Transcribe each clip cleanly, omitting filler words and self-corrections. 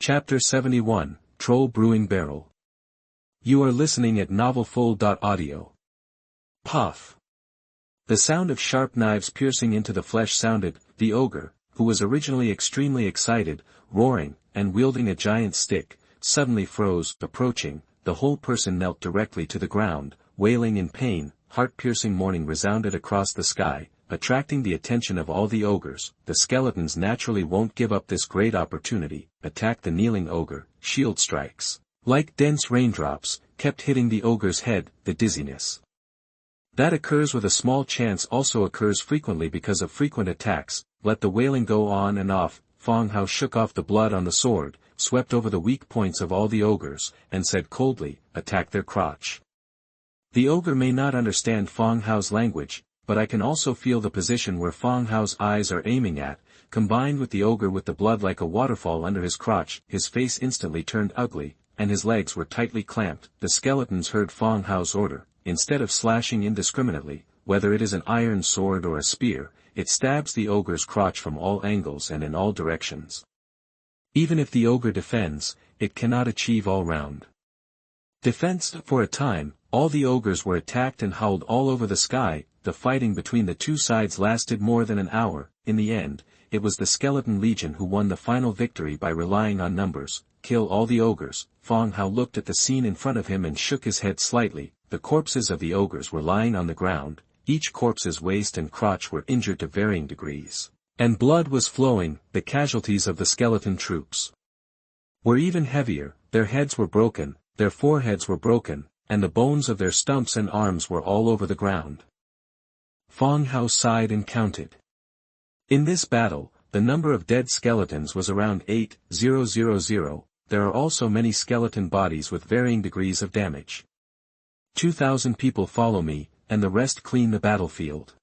Chapter 71, Troll Brewing Barrel. You are listening at novelfold.audio. Puff. The sound of sharp knives piercing into the flesh sounded. The ogre, who was originally extremely excited, roaring, and wielding a giant stick, suddenly froze. Approaching, the whole person knelt directly to the ground, wailing in pain. Heart-piercing mourning resounded across the sky, attracting the attention of all the ogres. The skeletons naturally won't give up this great opportunity. Attack the kneeling ogre. Shield strikes, like dense raindrops, kept hitting the ogre's head. The dizziness that occurs with a small chance also occurs frequently because of frequent attacks. Let the wailing go on and off. Fang Hao shook off the blood on the sword, swept over the weak points of all the ogres, and said coldly, "Attack their crotch." The ogre may not understand Fang Hao's language, but I can also feel the position where Fang Hao's eyes are aiming at, combined with the ogre with the blood like a waterfall under his crotch. His face instantly turned ugly, and his legs were tightly clamped. The skeletons heard Fang Hao's order. Instead of slashing indiscriminately, whether it is an iron sword or a spear, it stabs the ogre's crotch from all angles and in all directions. Even if the ogre defends, it cannot achieve all-round defense. For a time, all the ogres were attacked and howled all over the sky. The fighting between the two sides lasted more than an hour. In the end, it was the Skeleton Legion who won the final victory by relying on numbers. Kill all the ogres. Fang Hao looked at the scene in front of him and shook his head slightly. The corpses of the ogres were lying on the ground. Each corpse's waist and crotch were injured to varying degrees, and blood was flowing. The casualties of the skeleton troops were even heavier. Their heads were broken, their foreheads were broken, and the bones of their stumps and arms were all over the ground. Fang Hao sighed and counted. In this battle, the number of dead skeletons was around 8,000. There are also many skeleton bodies with varying degrees of damage. 2,000 people follow me, and the rest clean the battlefield.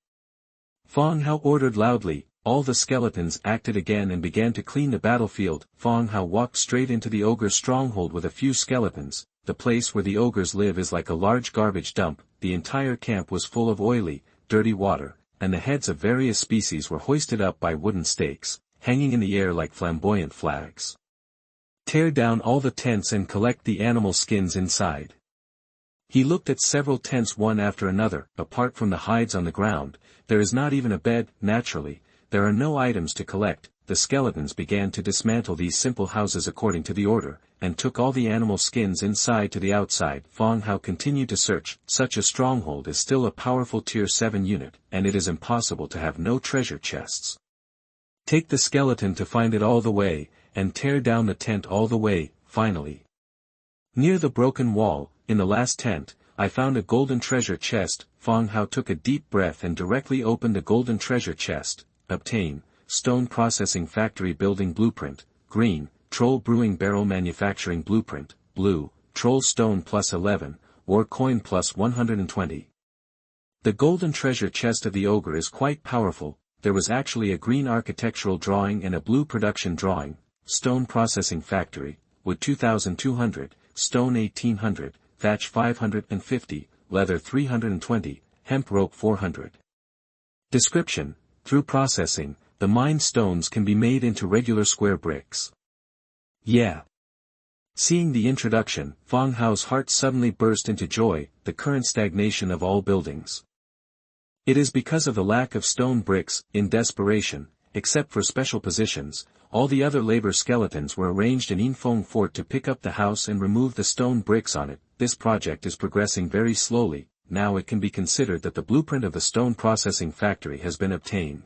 Fang Hao ordered loudly. All the skeletons acted again and began to clean the battlefield. Fang Hao walked straight into the ogre's stronghold with a few skeletons. The place where the ogres live is like a large garbage dump. The entire camp was full of oily, dirty water, and the heads of various species were hoisted up by wooden stakes, hanging in the air like flamboyant flags. Tear down all the tents and collect the animal skins inside. He looked at several tents one after another. Apart from the hides on the ground, there is not even a bed. Naturally, there are no items to collect. The skeletons began to dismantle these simple houses according to the order, and took all the animal skins inside to the outside. Fang Hao continued to search. Such a stronghold is still a powerful tier 7 unit, and it is impossible to have no treasure chests. Take the skeleton to find it all the way, and tear down the tent all the way. Finally, near the broken wall, in the last tent, I found a golden treasure chest. Fang Hao took a deep breath and directly opened the golden treasure chest. Obtain, Stone Processing Factory Building Blueprint, green, Troll Brewing Barrel Manufacturing Blueprint, blue, Troll Stone plus 11, War Coin plus 120. The golden treasure chest of the ogre is quite powerful. There was actually a green architectural drawing and a blue production drawing. Stone Processing Factory, wood 2,200, stone 1,800, thatch 550, leather 320, hemp rope 400. Description: through processing, the mined stones can be made into regular square bricks. Yeah. Seeing the introduction, Fang Hao's heart suddenly burst into joy. The current stagnation of all buildings. It is because of the lack of stone bricks. In desperation, except for special positions, all the other labor skeletons were arranged in Infeng Fort to pick up the house and remove the stone bricks on it. This project is progressing very slowly. Now it can be considered that the blueprint of the stone processing factory has been obtained.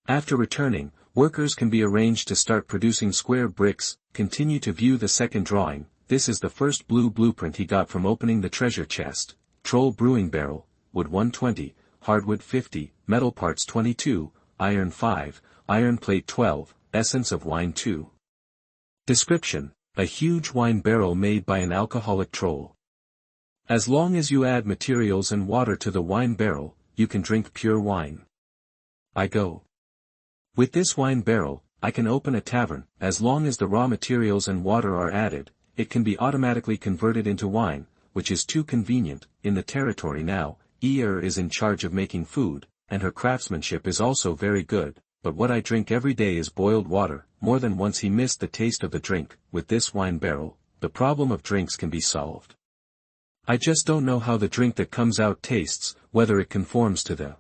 After returning, workers can be arranged to start producing square bricks. Continue to view the second drawing. This is the first blue blueprint he got from opening the treasure chest. Troll Brewing Barrel, wood 120, hardwood 50, metal parts 22, iron 5, iron plate 12, essence of wine 2. Description: a huge wine barrel made by an alcoholic troll. As long as you add materials and water to the wine barrel, you can drink pure wine. I go. With this wine barrel, I can open a tavern. As long as the raw materials and water are added, it can be automatically converted into wine, which is too convenient. In the territory now, is in charge of making food, and her craftsmanship is also very good. but what I drink every day is boiled water. More than once he missed the taste of the drink. With this wine barrel, the problem of drinks can be solved. I just don't know how the drink that comes out tastes, whether it conforms to the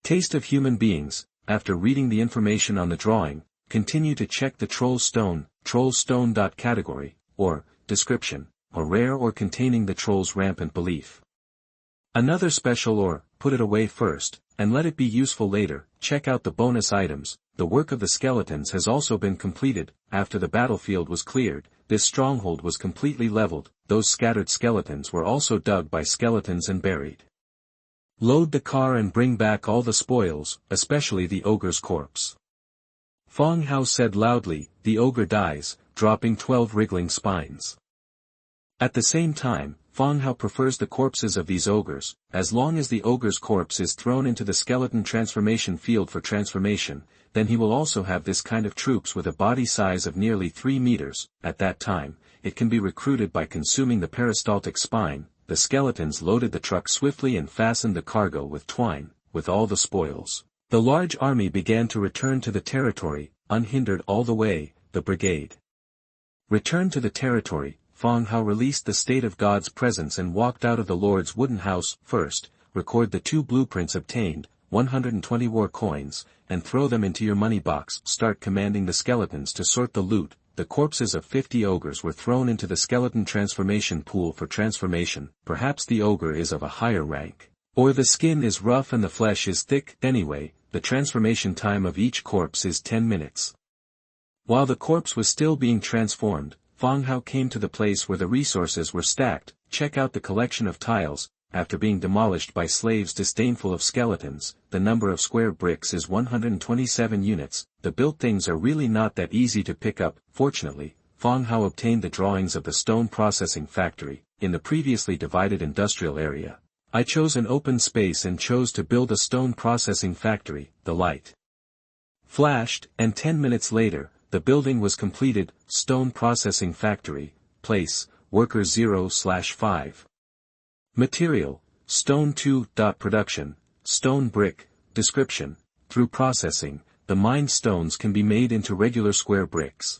taste of human beings. After reading the information on the drawing, continue to check the troll stone category, or description, or rare or containing the troll's rampant belief. Another special or, put it away first, and let it be useful later. Check out the bonus items. The work of the skeletons has also been completed. After the battlefield was cleared, this stronghold was completely leveled. Those scattered skeletons were also dug by skeletons and buried. Load the car and bring back all the spoils, especially the ogre's corpse. Fang Hao said loudly. The ogre dies, dropping 12 wriggling spines. At the same time, Fang Hao prefers the corpses of these ogres. As long as the ogre's corpse is thrown into the skeleton transformation field for transformation, then he will also have this kind of troops with a body size of nearly 3 meters. At that time, it can be recruited by consuming the peristaltic spine. The skeletons loaded the truck swiftly and fastened the cargo with twine, with all the spoils. The large army began to return to the territory, unhindered all the way. The brigade returned to the territory. Fang Hao released the state of God's presence and walked out of the Lord's wooden house. First, record the 2 blueprints obtained, 120 war coins, and throw them into your money box. Start commanding the skeletons to sort the loot. The corpses of 50 ogres were thrown into the skeleton transformation pool for transformation. Perhaps the ogre is of a higher rank, or the skin is rough and the flesh is thick. Anyway, the transformation time of each corpse is 10 minutes. While the corpse was still being transformed, Fang Hao came to the place where the resources were stacked. Check out the collection of tiles. After being demolished by slaves disdainful of skeletons, the number of square bricks is 127 units. The built things are really not that easy to pick up. Fortunately, Fang Hao obtained the drawings of the stone processing factory. In the previously divided industrial area, I chose an open space and chose to build a stone processing factory. The light flashed, and 10 minutes later, the building was completed. Stone processing factory, place, worker 0/5. Material, stone 2. Production, stone brick. Description, through processing, the mined stones can be made into regular square bricks.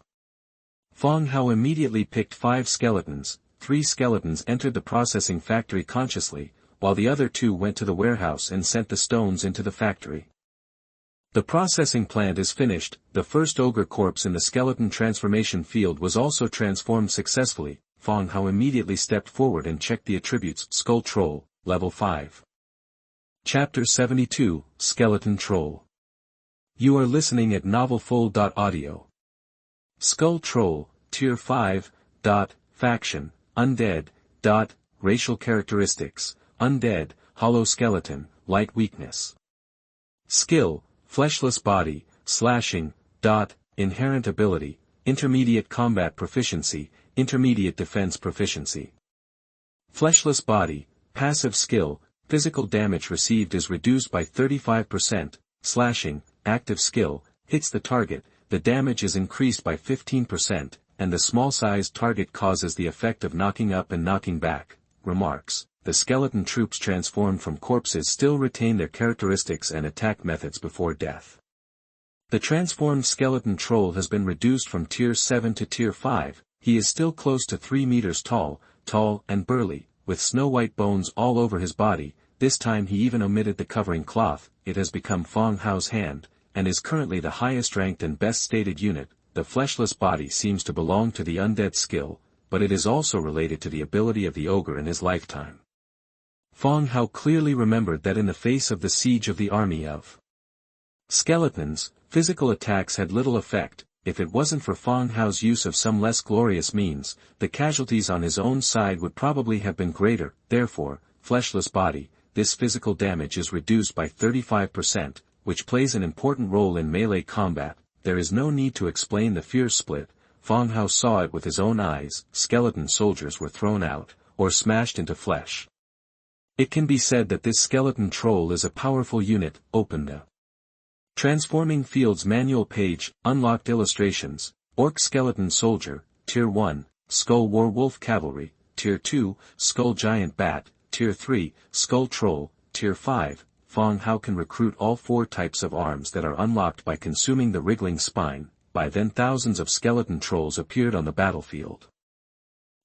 Fang Hao immediately picked 5 skeletons. 3 skeletons entered the processing factory consciously, while the other 2 went to the warehouse and sent the stones into the factory. The processing plant is finished. The first ogre corpse in the skeleton transformation field was also transformed successfully. Fang Hao immediately stepped forward and checked the attributes. Skull Troll, Level 5. Chapter 72, Skeleton Troll. You are listening at novelfold.audio. Skull Troll, Tier 5. Faction, Undead. Racial characteristics, Undead, Hollow Skeleton, Light Weakness. Skill, Fleshless Body, Slashing. Inherent Ability, Intermediate Combat Proficiency, Intermediate Defense Proficiency. Fleshless Body, Passive Skill, Physical damage received is reduced by 35%, Slashing, Active Skill, hits the target, the damage is increased by 15%, and the small-sized target causes the effect of knocking up and knocking back. Remarks, the skeleton troops transformed from corpses still retain their characteristics and attack methods before death. The transformed skeleton troll has been reduced from Tier 7 to Tier 5, he is still close to 3 meters tall and burly, with snow-white bones all over his body. This time he even omitted the covering cloth. It has become Fang Hao's hand, and is currently the highest ranked and best stated unit. The fleshless body seems to belong to the undead skill, but it is also related to the ability of the ogre in his lifetime. Fang Hao clearly remembered that in the face of the siege of the army of skeletons, physical attacks had little effect. If it wasn't for Fang Hao's use of some less glorious means, the casualties on his own side would probably have been greater. Therefore, fleshless body, this physical damage is reduced by 35%, which plays an important role in melee combat. There is no need to explain the fierce split. Fang Hao saw it with his own eyes. Skeleton soldiers were thrown out, or smashed into flesh. It can be said that this skeleton troll is a powerful unit. Open the Transforming Fields Manual page. Unlocked illustrations. Orc Skeleton Soldier, Tier 1, Skull Werewolf Cavalry, Tier 2, Skull Giant Bat, Tier 3, Skull Troll, Tier 5, Fang Hao can recruit all 4 types of arms that are unlocked by consuming the wriggling spine. By then thousands of skeleton trolls appeared on the battlefield.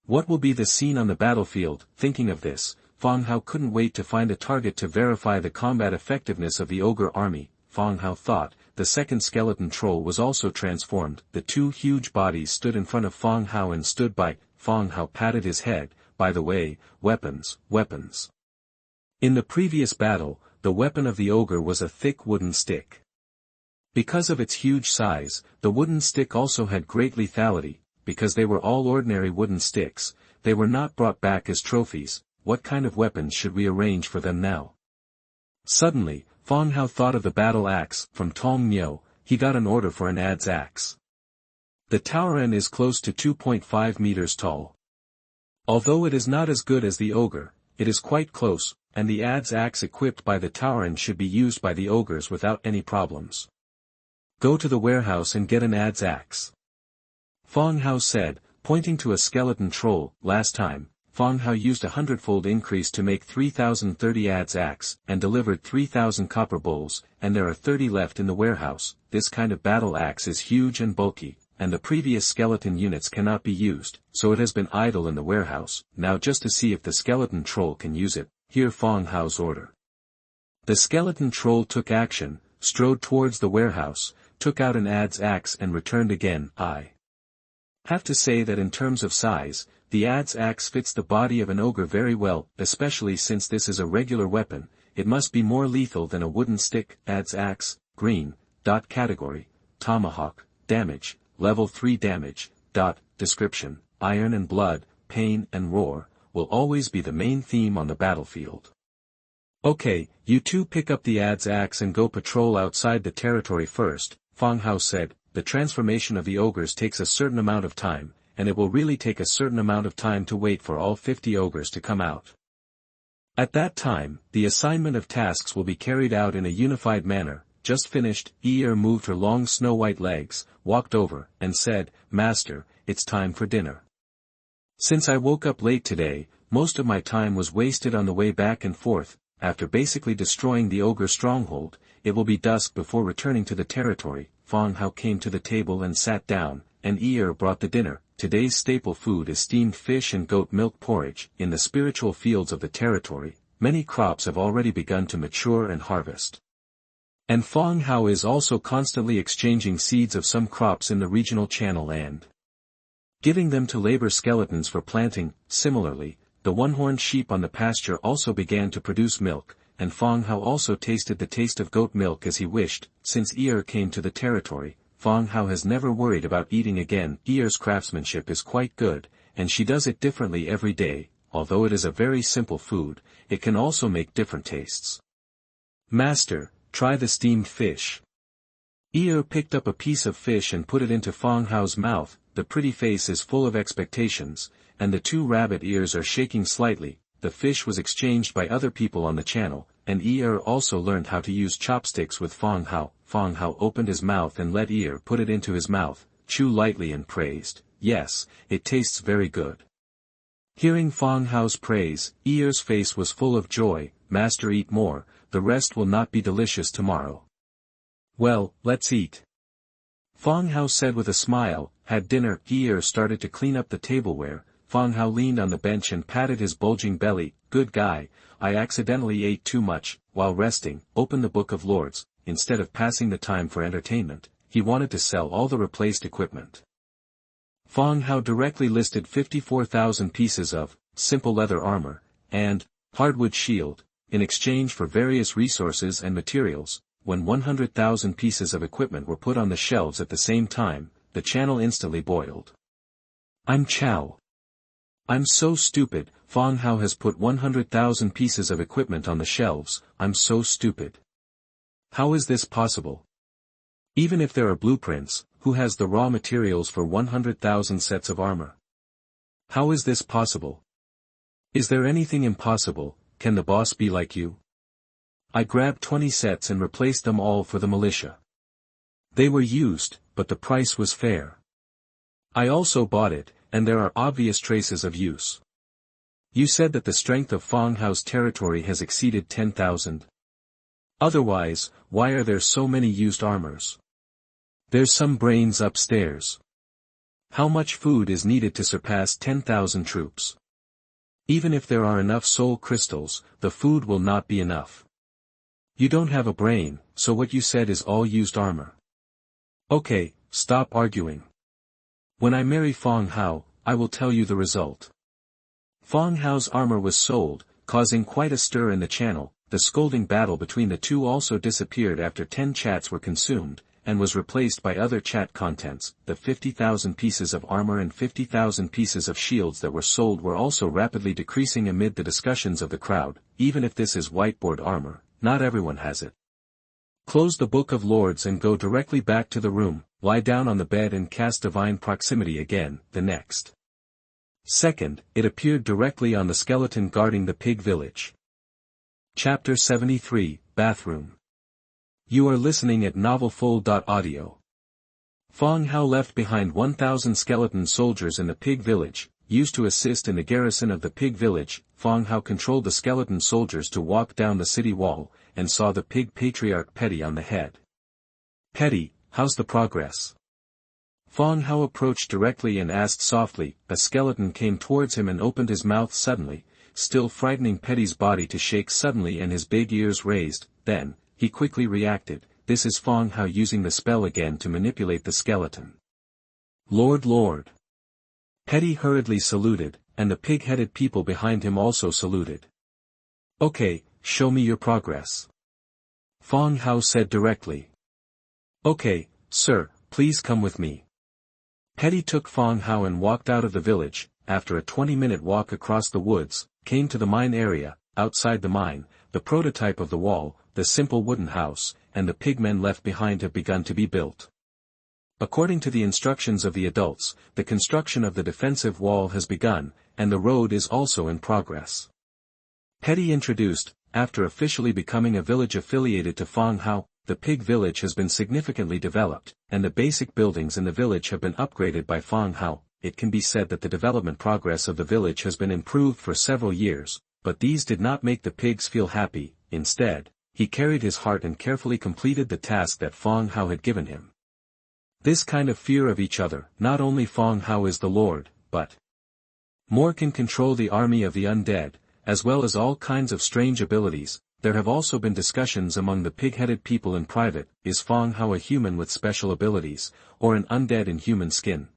What will be the scene on the battlefield? Thinking of this, Fang Hao couldn't wait to find a target to verify the combat effectiveness of the ogre army. Fang Hao thought, the second skeleton troll was also transformed. The 2 huge bodies stood in front of Fang Hao and stood by. Fang Hao patted his head. By the way, weapons. In the previous battle, the weapon of the ogre was a thick wooden stick. Because of its huge size, the wooden stick also had great lethality. Because they were all ordinary wooden sticks, they were not brought back as trophies. What kind of weapons should we arrange for them now? Suddenly, Fang Hao thought of the battle axe. From Tong Miao, he got an order for an adze axe. The Taoren is close to 2.5 meters tall. Although it is not as good as the ogre, it is quite close, and the adze axe equipped by the Taoren should be used by the ogres without any problems. Go to the warehouse and get an adze axe. Fang Hao said, pointing to a skeleton troll. Last time, Fang Hao used a hundredfold increase to make 3030 adze axe, and delivered 3000 copper bowls, and there are 30 left in the warehouse. This kind of battle axe is huge and bulky, and the previous skeleton units cannot be used, so it has been idle in the warehouse. Now just to see if the skeleton troll can use it, hear Fang Hao's order. The skeleton troll took action, strode towards the warehouse, took out an adze axe and returned again. I have to say that in terms of size, the adze axe fits the body of an ogre very well, especially since this is a regular weapon. It must be more lethal than a wooden stick. Adze axe, green, category, tomahawk, damage, level 3 damage, description, iron and blood, pain and roar, will always be the main theme on the battlefield. Okay, you 2 pick up the adze axe and go patrol outside the territory first, Fang Hao said. The transformation of the ogres takes a certain amount of time, and it will really take a certain amount of time to wait for all 50 ogres to come out. At that time, the assignment of tasks will be carried out in a unified manner. Just finished, Eir moved her long snow-white legs, walked over, and said, Master, it's time for dinner. Since I woke up late today, most of my time was wasted on the way back and forth. After basically destroying the ogre stronghold, it will be dusk before returning to the territory. Fang Hao came to the table and sat down, and Eir brought the dinner. Today's staple food is steamed fish and goat milk porridge. In the spiritual fields of the territory, many crops have already begun to mature and harvest. And Fang Hao is also constantly exchanging seeds of some crops in the regional channel and giving them to labor skeletons for planting. Similarly, the one-horned sheep on the pasture also began to produce milk, and Fang Hao also tasted the taste of goat milk as he wished. Since Eir came to the territory, Fang Hao has never worried about eating again. Eir's craftsmanship is quite good, and she does it differently every day. Although it is a very simple food, it can also make different tastes. Master, try the steamed fish. Eir picked up a piece of fish and put it into Fang Hao's mouth. The pretty face is full of expectations, and the 2 rabbit ears are shaking slightly. The fish was exchanged by other people on the channel, and Eir also learned how to use chopsticks with Fang Hao. Fang Hao opened his mouth and let Eir put it into his mouth, chew lightly and praised, Yes, it tastes very good. Hearing Fang Hao's praise, Eir's face was full of joy. Master, eat more, the rest will not be delicious tomorrow. Well, let's eat. Fang Hao said with a smile. Had dinner. Eir started to clean up the tableware. Fang Hao leaned on the bench and patted his bulging belly. Good guy, I accidentally ate too much. While resting, open the Book of Lords. Instead of passing the time for entertainment, he wanted to sell all the replaced equipment. Fang Hao directly listed 54,000 pieces of simple leather armor and hardwood shield in exchange for various resources and materials. When 100,000 pieces of equipment were put on the shelves at the same time, the channel instantly boiled. I'm Chow. I'm so stupid. Fang Hao has put 100,000 pieces of equipment on the shelves. I'm so stupid. How is this possible? Even if there are blueprints, who has the raw materials for 100,000 sets of armor? How is this possible? Is there anything impossible? Can the boss be like you? I grabbed 20 sets and replaced them all for the militia. They were used, but the price was fair. I also bought it, and there are obvious traces of use. You said that the strength of Fang Hao's territory has exceeded 10,000. Otherwise, why are there so many used armors? There's some brains upstairs. How much food is needed to surpass 10,000 troops? Even if there are enough soul crystals, the food will not be enough. You don't have a brain, so what you said is all used armor. Okay, stop arguing. When I marry Fang Hao, I will tell you the result. Fang Hao's armor was sold, causing quite a stir in the channel. The scolding battle between the two also disappeared after 10 chats were consumed, and was replaced by other chat contents. The 50,000 pieces of armor and 50,000 pieces of shields that were sold were also rapidly decreasing amid the discussions of the crowd. Even if this is whiteboard armor, not everyone has it. Close the Book of Lords and go directly back to the room, lie down on the bed and cast Divine Proximity again. The next second, it appeared directly on the skeleton guarding the pig village. Chapter 73, Bathroom. You are listening at novelfold.audio. Fang Hao left behind 1,000 skeleton soldiers in the pig village, used to assist in the garrison of the pig village. Fang Hao controlled the skeleton soldiers to walk down the city wall, and saw the pig patriarch Petty on the head. Petty, how's the progress? Fang Hao approached directly and asked softly. A skeleton came towards him and opened his mouth suddenly, still frightening Petty's body to shake suddenly and his big ears raised. Then, he quickly reacted. This is Fang Hao using the spell again to manipulate the skeleton. Lord. Petty hurriedly saluted, and the pig-headed people behind him also saluted. Okay, show me your progress. Fang Hao said directly. Okay, sir, please come with me. Petty took Fang Hao and walked out of the village. After a 20-minute walk across the woods, came to the mine area. Outside the mine, the prototype of the wall, the simple wooden house, and the pigmen left behind have begun to be built. According to the instructions of the adults, the construction of the defensive wall has begun, and the road is also in progress. Petty introduced. After officially becoming a village affiliated to Fang Hao, the pig village has been significantly developed, and the basic buildings in the village have been upgraded by Fang Hao. It can be said that the development progress of the village has been improved for several years, but these did not make the pigs feel happy. Instead, he carried his heart and carefully completed the task that Fang Hao had given him. This kind of fear of each other, not only Fang Hao is the Lord, but more can control the army of the undead, as well as all kinds of strange abilities. There have also been discussions among the pig-headed people in private. Is Fang Hao a human with special abilities, or an undead in human skin?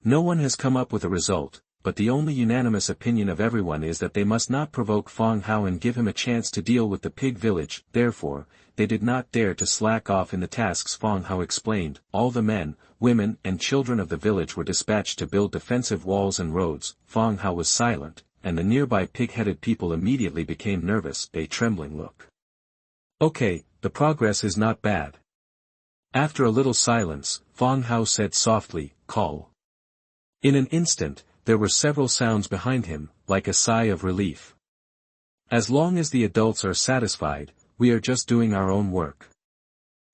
No one has come up with a result, but the only unanimous opinion of everyone is that they must not provoke Fang Hao and give him a chance to deal with the pig village. Therefore, they did not dare to slack off in the tasks Fang Hao explained. All the men, women and children of the village were dispatched to build defensive walls and roads. Fang Hao was silent, and the nearby pig-headed people immediately became nervous, a trembling look. Okay, the progress is not bad. After a little silence, Fang Hao said softly, call. In an instant, there were several sounds behind him, like a sigh of relief. As long as the adults are satisfied, we are just doing our own work.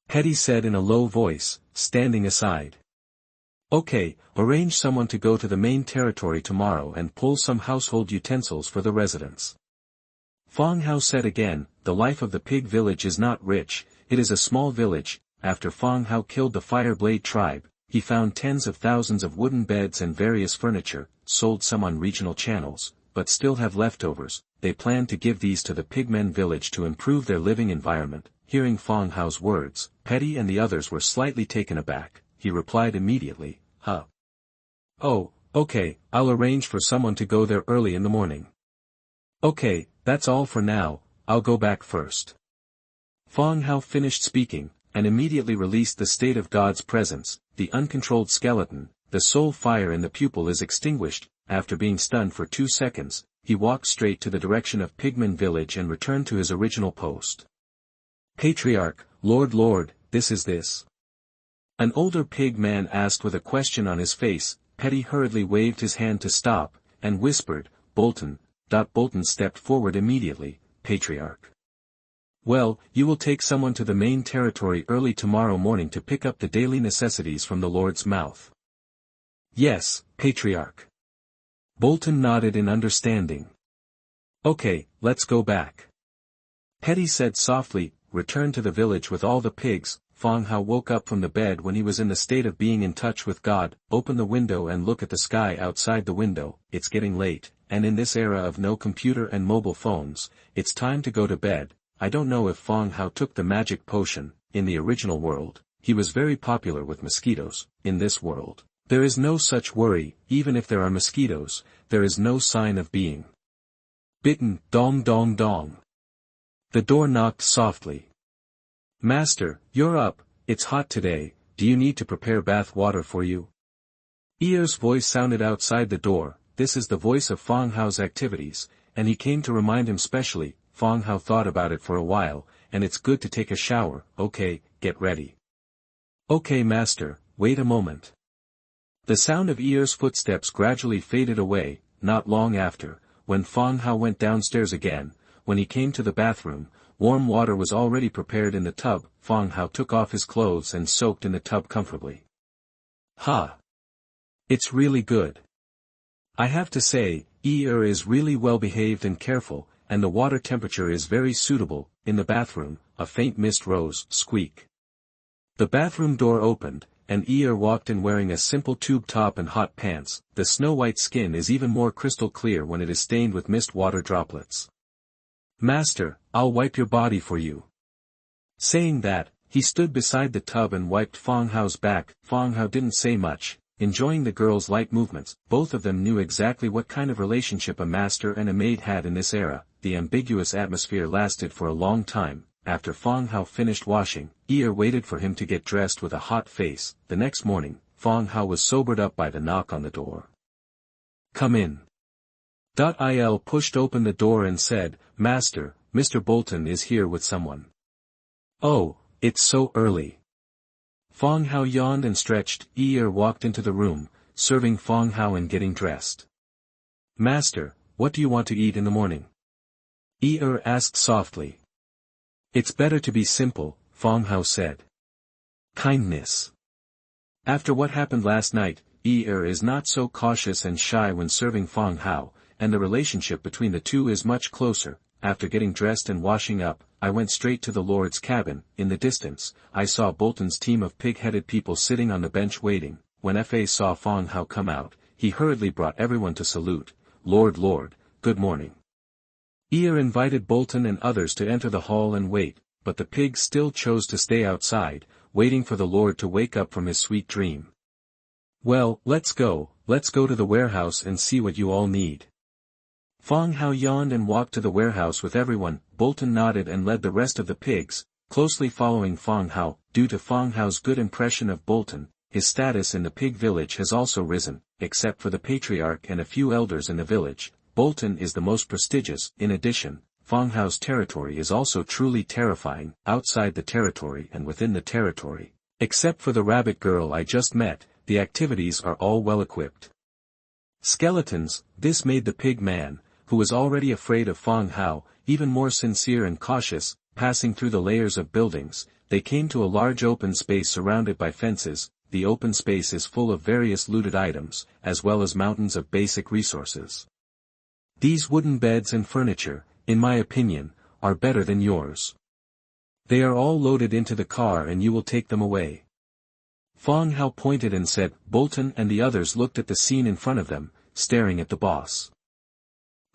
Petty said in a low voice, standing aside. Okay, arrange someone to go to the main territory tomorrow and pull some household utensils for the residents. Fang Hao said again. The life of the pig village is not rich, it is a small village. After Fang Hao killed the Fireblade tribe, he found tens of thousands of wooden beds and various furniture, sold some on regional channels, but still have leftovers. They plan to give these to the pigmen village to improve their living environment. Hearing Fang Hao's words, Petty and the others were slightly taken aback. He replied immediately, huh? Oh, okay, I'll arrange for someone to go there early in the morning. Okay, that's all for now, I'll go back first. Fang Hao finished speaking, and immediately released the state of God's presence. The uncontrolled skeleton, the soul fire in the pupil is extinguished. After being stunned for 2 seconds, he walked straight to the direction of Pigman village and returned to his original post. Patriarch, Lord, this is this. An older pig man asked with a question on his face. Petty hurriedly waved his hand to stop, and whispered, Bolton. Bolton stepped forward immediately. Patriarch. Well, you will take someone to the main territory early tomorrow morning to pick up the daily necessities from the Lord's mouth. Yes, Patriarch. Bolton nodded in understanding. Okay, let's go back. Petty said softly, return to the village with all the pigs. Fang Hao woke up from the bed when he was in the state of being in touch with God. Open the window and look at the sky outside the window. It's getting late, and in this era of no computer and mobile phones, it's time to go to bed. I don't know if Fang Hao took the magic potion. In the original world, he was very popular with mosquitoes. In this world, there is no such worry. Even if there are mosquitoes, there is no sign of being bitten. Dong dong dong. The door knocked softly. Master, you're up. It's hot today. Do you need to prepare bath water for you? Ear's voice sounded outside the door. This is the voice of Fang Hao's activities, and he came to remind him specially. Fang Hao thought about it for a while, and it's good to take a shower. Okay, get ready. Okay, master, wait a moment. The sound of Ear's footsteps gradually faded away. Not long after, when Fang Hao went downstairs again, when he came to the bathroom, warm water was already prepared in the tub. Fang Hao took off his clothes and soaked in the tub comfortably. Ha! It's really good. I have to say, Er is really well behaved and careful, and the water temperature is very suitable. In the bathroom, a faint mist rose. Squeak. The bathroom door opened, and Er walked in wearing a simple tube top and hot pants. The snow-white skin is even more crystal clear when it is stained with mist water droplets. Master, I'll wipe your body for you. Saying that, he stood beside the tub and wiped Fang Hao's back. Fang Hao didn't say much, enjoying the girl's light movements. Both of them knew exactly what kind of relationship a master and a maid had in this era. The ambiguous atmosphere lasted for a long time. After Fang Hao finished washing, Er waited for him to get dressed with a hot face. The next morning, Fang Hao was sobered up by the knock on the door. Come in. Il pushed open the door and said, Master, Mr. Bolton is here with someone. Oh, it's so early. Fang Hao yawned and stretched. Er walked into the room, serving Fang Hao and getting dressed. Master, what do you want to eat in the morning? Er asked softly. It's better to be simple, Fang Hao said. Kindness. After what happened last night, Er is not so cautious and shy when serving Fang Hao, and the relationship between the two is much closer. After getting dressed and washing up, I went straight to the Lord's cabin. In the distance, I saw Bolton's team of pig-headed people sitting on the bench waiting. When Fa saw Fang Hao come out, he hurriedly brought everyone to salute. Lord, good morning. Er invited Bolton and others to enter the hall and wait, but the pigs still chose to stay outside, waiting for the Lord to wake up from his sweet dream. Well, let's go to the warehouse and see what you all need. Fang Hao yawned and walked to the warehouse with everyone. Bolton nodded and led the rest of the pigs, closely following Fang Hao. Due to Fang Hao's good impression of Bolton, his status in the pig village has also risen. Except for the patriarch and a few elders in the village, Bolton is the most prestigious. In addition, Fang Hao's territory is also truly terrifying. Outside the territory and within the territory, except for the rabbit girl I just met, the activities are all well equipped. Skeletons. This made the pig man, who was already afraid of Fang Hao, even more sincere and cautious. Passing through the layers of buildings, they came to a large open space surrounded by fences. The open space is full of various looted items, as well as mountains of basic resources. These wooden beds and furniture, in my opinion, are better than yours. They are all loaded into the car and you will take them away. Fang Hao pointed and said. Bolton and the others looked at the scene in front of them, staring at the boss.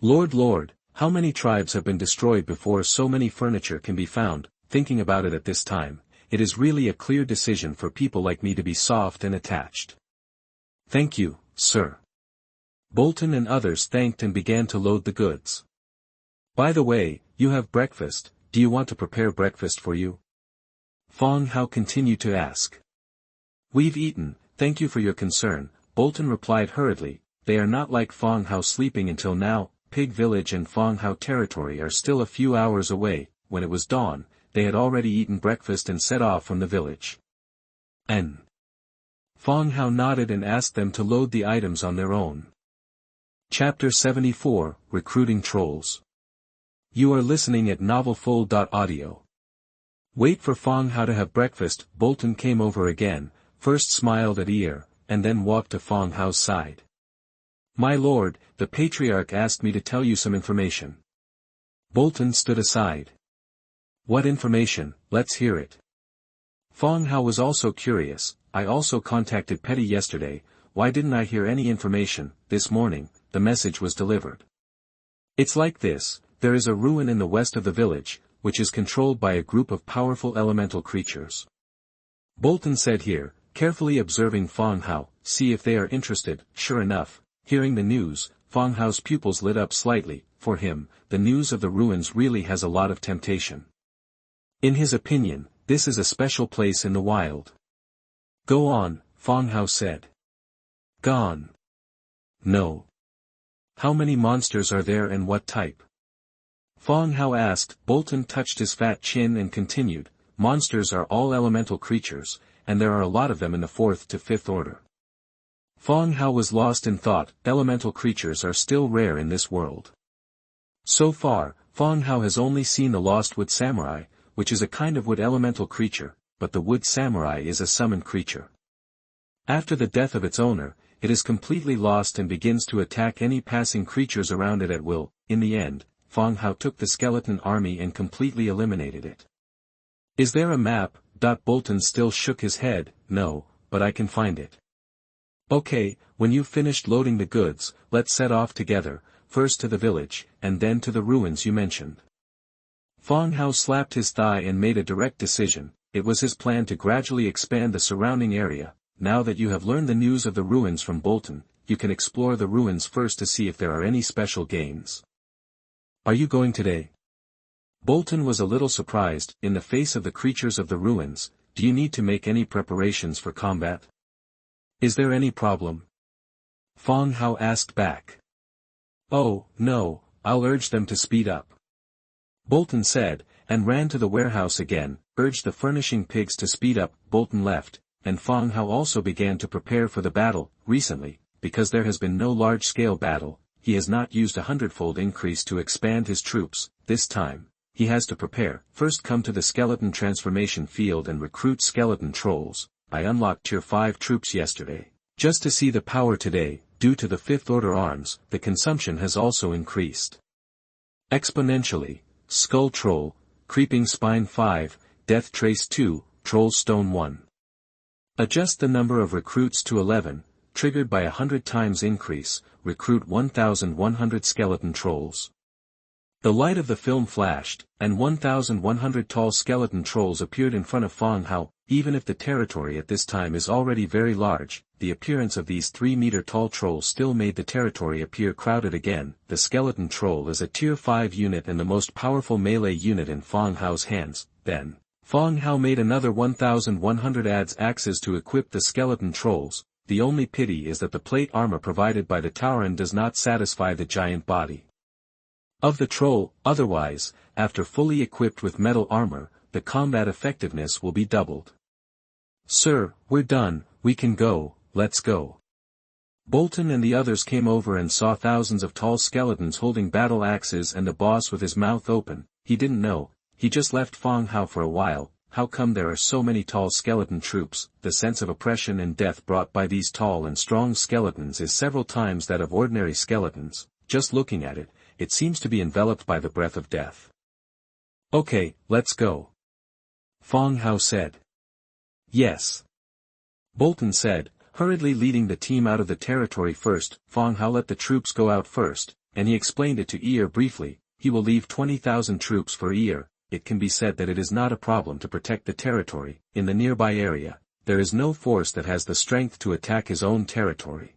Lord, how many tribes have been destroyed before so many furniture can be found? Thinking about it at this time, it is really a clear decision for people like me to be soft and attached. Thank you, sir. Bolton and others thanked and began to load the goods. By the way, you have breakfast. Do you want to prepare breakfast for you? Fang Hao continued to ask. We've eaten, thank you for your concern, Bolton replied hurriedly. They are not like Fang Hao sleeping until now. Pig Village and Fang Hao territory are still a few hours away. When it was dawn, they had already eaten breakfast and set off from the village. And Fang Hao nodded and asked them to load the items on their own. Chapter 74, Recruiting Trolls. You are listening at novelfold.audio. Wait for Fang Hao to have breakfast. Bolton came over again, first smiled at Er, and then walked to Fang Hao's side. My lord, the patriarch asked me to tell you some information. Bolton stood aside. What information? Let's hear it. Fang Hao was also curious. I also contacted Petty yesterday. Why didn't I hear any information? This morning, the message was delivered. It's like this, there is a ruin in the west of the village, which is controlled by a group of powerful elemental creatures. Bolton said here, carefully observing Fang Hao, see if they are interested. Sure enough, hearing the news, Fang Hao's pupils lit up slightly. For him, the news of the ruins really has a lot of temptation. In his opinion, this is a special place in the wild. Go on, Fang Hao said. Gone. No. How many monsters are there and what type? Fang Hao asked. Bolton touched his fat chin and continued, monsters are all elemental creatures, and there are a lot of them in the 4th to 5th order. Fang Hao was lost in thought. Elemental creatures are still rare in this world. So far, Fang Hao has only seen the lost wood samurai, which is a kind of wood elemental creature, but the wood samurai is a summoned creature. After the death of its owner, it is completely lost and begins to attack any passing creatures around it at will. In the end, Fang Hao took the skeleton army and completely eliminated it. Is there a map? Bolton still shook his head. No, but I can find it. Okay, when you've finished loading the goods, let's set off together, first to the village, and then to the ruins you mentioned. Fang Hao slapped his thigh and made a direct decision. It was his plan to gradually expand the surrounding area. Now that you have learned the news of the ruins from Bolton, you can explore the ruins first to see if there are any special gains. Are you going today? Bolton was a little surprised. In the face of the creatures of the ruins, do you need to make any preparations for combat? Is there any problem? Fang Hao asked back. Oh, no, I'll urge them to speed up. Bolton said, and ran to the warehouse again, urged the furnishing pigs to speed up. Bolton left, and Fang Hao also began to prepare for the battle. Recently, because there has been no large-scale battle, he has not used a hundredfold increase to expand his troops. This time, he has to prepare. First come to the skeleton transformation field and recruit skeleton trolls. I unlocked tier 5 troops yesterday. Just to see the power today, due to the 5th order arms, the consumption has also increased exponentially. Skull Troll, Creeping Spine 5, Death Trace 2, Troll Stone 1. Adjust the number of recruits to 11, triggered by 100 times increase, recruit 1,100 skeleton trolls. The light of the film flashed, and 1,100 tall skeleton trolls appeared in front of Fang Hao. Even if the territory at this time is already very large, the appearance of these 3-meter tall trolls still made the territory appear crowded again. The skeleton troll is a tier 5 unit and the most powerful melee unit in Fang Hao's hands. Then, Fang Hao made another 1,100 axes to equip the skeleton trolls. The only pity is that the plate armor provided by the Tauren does not satisfy the giant body of the troll. Otherwise, after fully equipped with metal armor, the combat effectiveness will be doubled. Sir, we're done, we can go, let's go. Bolton and the others came over and saw thousands of tall skeletons holding battle axes and the boss with his mouth open. He didn't know, he just left Fang Hao for a while. How come there are so many tall skeleton troops? The sense of oppression and death brought by these tall and strong skeletons is several times that of ordinary skeletons. Just looking at it, it seems to be enveloped by the breath of death. Okay, let's go. Fang Hao said. Yes. Bolton said, hurriedly leading the team out of the territory first. Fang Hao let the troops go out first, and he explained it to Ear briefly. He will leave 20,000 troops for Ear. It can be said that it is not a problem to protect the territory. In the nearby area, there is no force that has the strength to attack his own territory.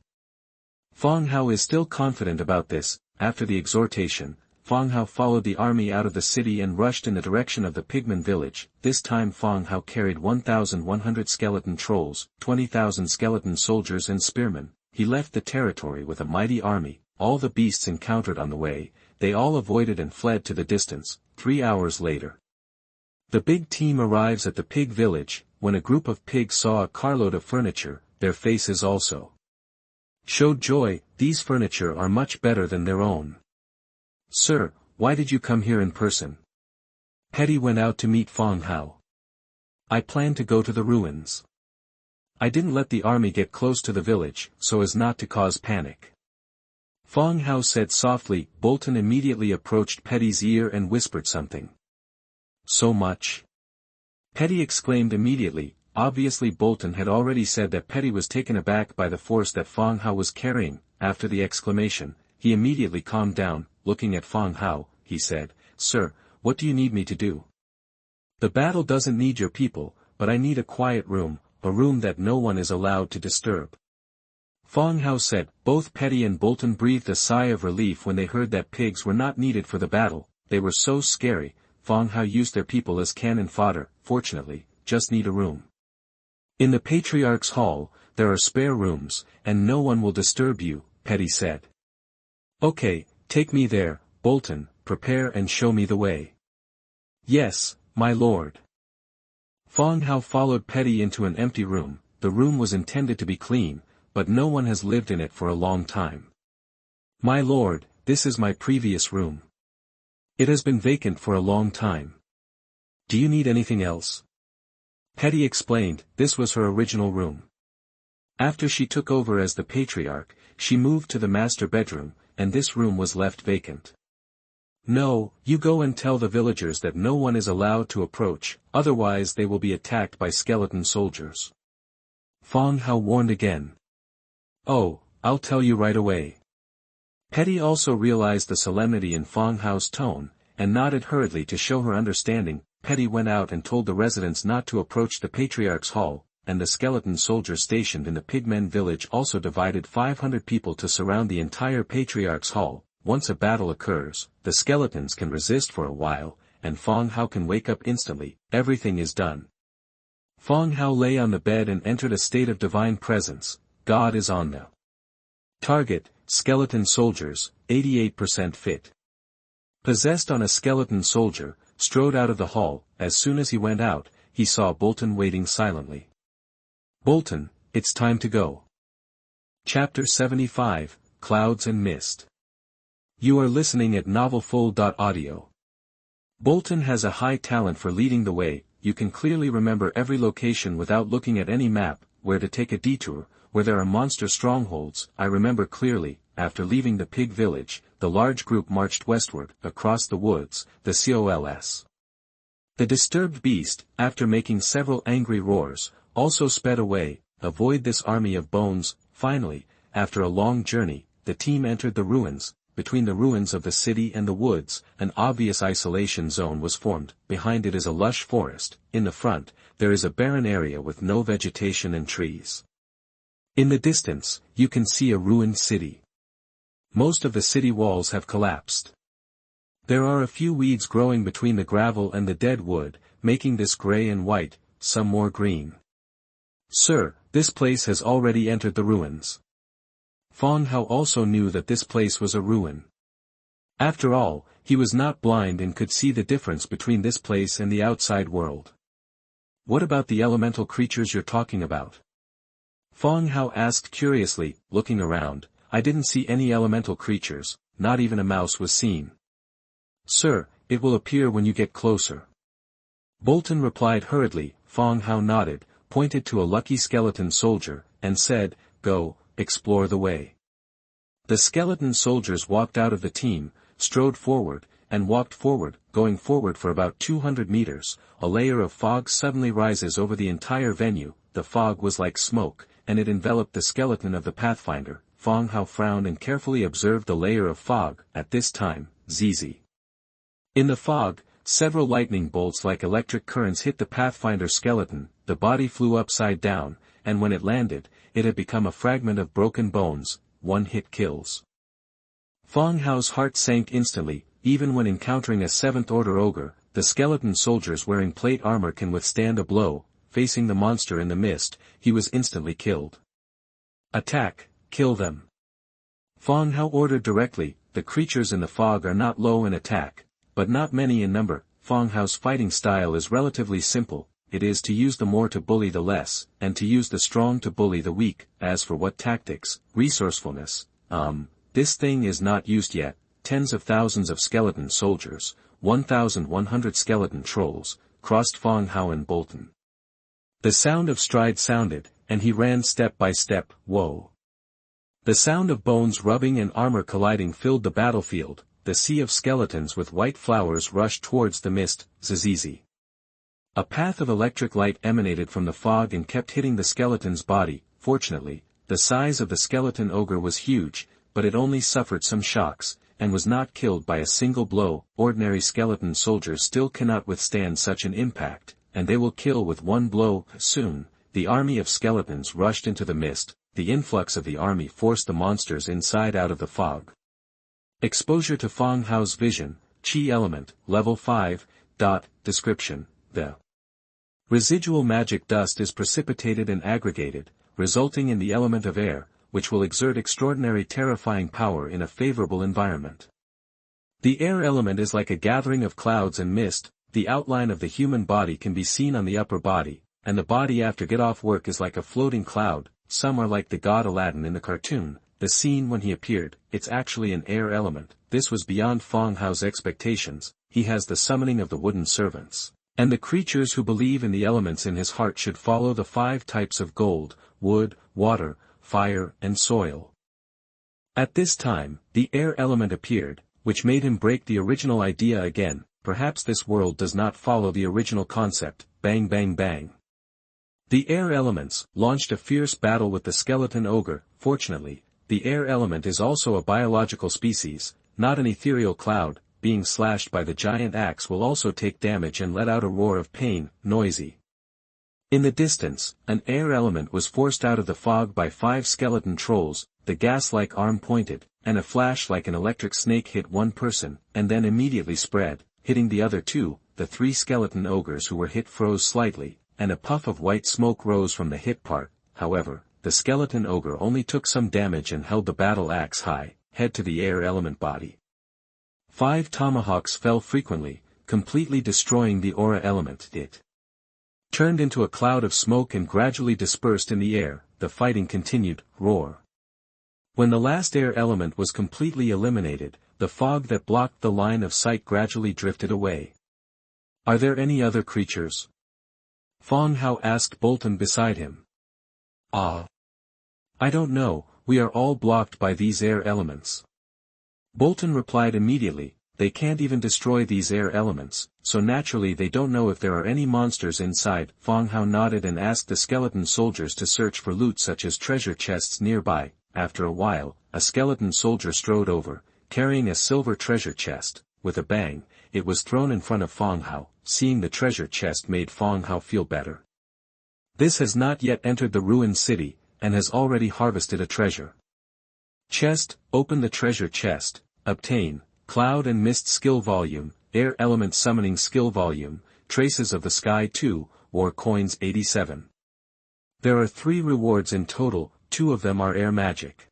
Fang Hao is still confident about this. After the exhortation, Fang Hao followed the army out of the city and rushed in the direction of the pigman village. This time Fang Hao carried 1,100 skeleton trolls, 20,000 skeleton soldiers and spearmen. He left the territory with a mighty army. All the beasts encountered on the way, they all avoided and fled to the distance. 3 hours later, the big team arrives at the pig village. When a group of pigs saw a carload of furniture, their faces also showed joy. These furniture are much better than their own. Sir, why did you come here in person? Petty went out to meet Fang Hao. I planned to go to the ruins. I didn't let the army get close to the village, so as not to cause panic. Fang Hao said softly. Bolton immediately approached Petty's ear and whispered something. so much? Petty exclaimed immediately. Obviously Bolton had already said that Petty was taken aback by the force that Fang Hao was carrying. After the exclamation, he immediately calmed down. Looking at Fang Hao, he said, "Sir, what do you need me to do?" "The battle doesn't need your people, but I need a quiet room, a room that no one is allowed to disturb." Fang Hao said. Both Petty and Bolton breathed a sigh of relief when they heard that pigs were not needed for the battle. They were so scary. Fang Hao used their people as cannon fodder. Fortunately, just need a room. "In the Patriarch's Hall, there are spare rooms, and no one will disturb you," Petty said. "Okay, take me there, Bolton, prepare and show me the way." "Yes, my lord." Fang Hao followed Petty into an empty room. The room was intended to be clean, but no one has lived in it for a long time. "My lord, this is my previous room. It has been vacant for a long time. Do you need anything else?" Petty explained. This was her original room. After she took over as the Patriarch, she moved to the master bedroom, and this room was left vacant. "No, you go and tell the villagers that no one is allowed to approach, otherwise they will be attacked by skeleton soldiers." Fang Hao warned again. "Oh, I'll tell you right away." Petty also realized the solemnity in Fang Hao's tone, and nodded hurriedly to show her understanding. Petty went out and told the residents not to approach the Patriarch's Hall, and the skeleton soldiers stationed in the Pigmen village also divided 500 people to surround the entire Patriarch's Hall. Once a battle occurs, the skeletons can resist for a while, and Fang Hao can wake up instantly. Everything is done. Fang Hao lay on the bed and entered a state of divine presence. God is on the target. Skeleton soldiers, 88% fit. Possessed on a skeleton soldier, strode out of the hall. As soon as he went out, he saw Bolton waiting silently. "Bolton, it's time to go." Chapter 75, Clouds and Mist. You are listening at novelfold.audio. Bolton has a high talent for leading the way. You can clearly remember every location without looking at any map, where to take a detour, where there are monster strongholds. I remember clearly, after leaving the pig village, the large group marched westward, across the woods, the COLS. The disturbed beast, after making several angry roars, also sped away. Avoid this army of bones. Finally, after a long journey, the team entered the ruins. Between the ruins of the city and the woods, an obvious isolation zone was formed. Behind it is a lush forest. In the front, there is a barren area with no vegetation and trees. In the distance, you can see a ruined city. Most of the city walls have collapsed. There are a few weeds growing between the gravel and the dead wood, making this gray and white, some more green. "Sir, this place has already entered the ruins." Fang Hao also knew that this place was a ruin. After all, he was not blind and could see the difference between this place and the outside world. "What about the elemental creatures you're talking about?" Fang Hao asked curiously, looking around. "I didn't see any elemental creatures, not even a mouse was seen." "Sir, it will appear when you get closer." Bolton replied hurriedly. Fang Hao nodded, pointed to a lucky skeleton soldier, and said, "Go, explore the way." The skeleton soldiers walked out of the team, strode forward, and walked forward. Going forward for about 200 meters, a layer of fog suddenly rises over the entire venue. The fog was like smoke, and it enveloped the skeleton of the Pathfinder. Fang Hao frowned and carefully observed the layer of fog. At this time, ZZ. In the fog, several lightning bolts like electric currents hit the Pathfinder skeleton. The body flew upside down, and when it landed, it had become a fragment of broken bones. One hit kills. Fang Hao's heart sank instantly. Even when encountering a 7th order ogre, the skeleton soldiers wearing plate armor can withstand a blow. Facing the monster in the mist, he was instantly killed. "Attack, kill them." Fang Hao ordered directly. The creatures in the fog are not low in attack, but not many in number. Fang Hao's fighting style is relatively simple. It is to use the more to bully the less, and to use the strong to bully the weak. As for what tactics, resourcefulness, this thing is not used yet. Tens of thousands of skeleton soldiers, 1,100 skeleton trolls, crossed Fang Hao and Bolton. The sound of stride sounded, and he ran step by step. Whoa! The sound of bones rubbing and armor colliding filled the battlefield. the sea of skeletons with white flowers rushed towards the mist, Zizizi. A path of electric light emanated from the fog and kept hitting the skeleton's body. Fortunately, the size of the skeleton ogre was huge, but it only suffered some shocks, and was not killed by a single blow. Ordinary skeleton soldiers still cannot withstand such an impact, and they will kill with one blow. Soon, the army of skeletons rushed into the mist. The influx of the army forced the monsters inside out of the fog. Exposure to Fang Hao's vision, Qi element, level 5. Description: the residual magic dust is precipitated and aggregated, resulting in the element of air, which will exert extraordinary terrifying power in a favorable environment. The air element is like a gathering of clouds and mist. The outline of the human body can be seen on the upper body, and the body after get off work is like a floating cloud. Some are like the god Aladdin in the cartoon. The scene when he appeared, it's actually an air element. This was beyond Fang Hao's expectations. He has the summoning of the wooden servants. And the creatures who believe in the elements in his heart should follow the 5 types of gold, wood, water, fire, and soil. At this time, the air element appeared, which made him break the original idea again. Perhaps this world does not follow the original concept. Bang bang bang. The air elements launched a fierce battle with the skeleton ogre. Fortunately, the air element is also a biological species, not an ethereal cloud. Being slashed by the giant axe will also take damage and let out a roar of pain, noisy. In the distance, an air element was forced out of the fog by 5 skeleton trolls. The gas-like arm pointed, and a flash like an electric snake hit one person, and then immediately spread, hitting the other 2. The 3 skeleton ogres who were hit froze slightly, and a puff of white smoke rose from the hit part. However, the skeleton ogre only took some damage and held the battle axe high, head to the air element body. 5 tomahawks fell frequently, completely destroying the aura element. It turned into a cloud of smoke and gradually dispersed in the air. The fighting continued. Roar. When the last air element was completely eliminated, the fog that blocked the line of sight gradually drifted away. Are there any other creatures? Fang Hao asked Bolton beside him. I don't know, we are all blocked by these air elements. Bolton replied immediately, they can't even destroy these air elements, so naturally they don't know if there are any monsters inside. Fang Hao nodded and asked the skeleton soldiers to search for loot such as treasure chests nearby. After a while, a skeleton soldier strode over, carrying a silver treasure chest. With a bang, it was thrown in front of Fang Hao. Seeing the treasure chest made Fang Hao feel better. This has not yet entered the ruined city, and has already harvested a treasure chest. Open the treasure chest. Obtain Cloud and Mist Skill Volume, Air Element Summoning Skill Volume, Traces of the Sky 2, War Coins 87. There are 3 rewards in total, 2 of them are air magic.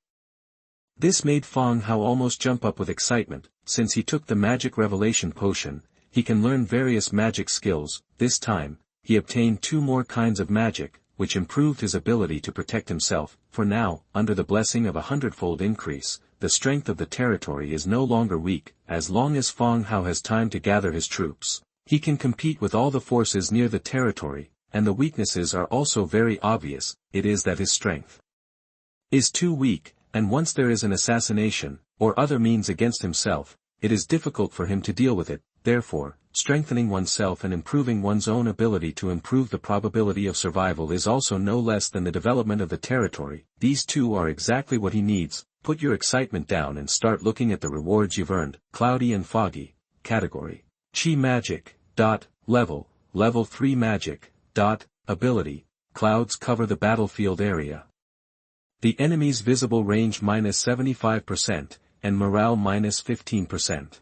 This made Fang Hao almost jump up with excitement. Since he took the magic revelation potion, he can learn various magic skills. This time, he obtained 2 more kinds of magic, which improved his ability to protect himself. For now, under the blessing of a 100-fold increase, the strength of the territory is no longer weak. As long as Fang Hao has time to gather his troops, he can compete with all the forces near the territory, and the weaknesses are also very obvious. It is that his strength is too weak, and once there is an assassination, or other means against himself, it is difficult for him to deal with it. Therefore, strengthening oneself and improving one's own ability to improve the probability of survival is also no less than the development of the territory. These 2 are exactly what he needs. Put your excitement down and start looking at the rewards you've earned. Cloudy and Foggy. Category: Chi Magic. Level: Level 3 Magic. Ability: Clouds cover the battlefield area. The enemy's visible range -75%, and morale -15%.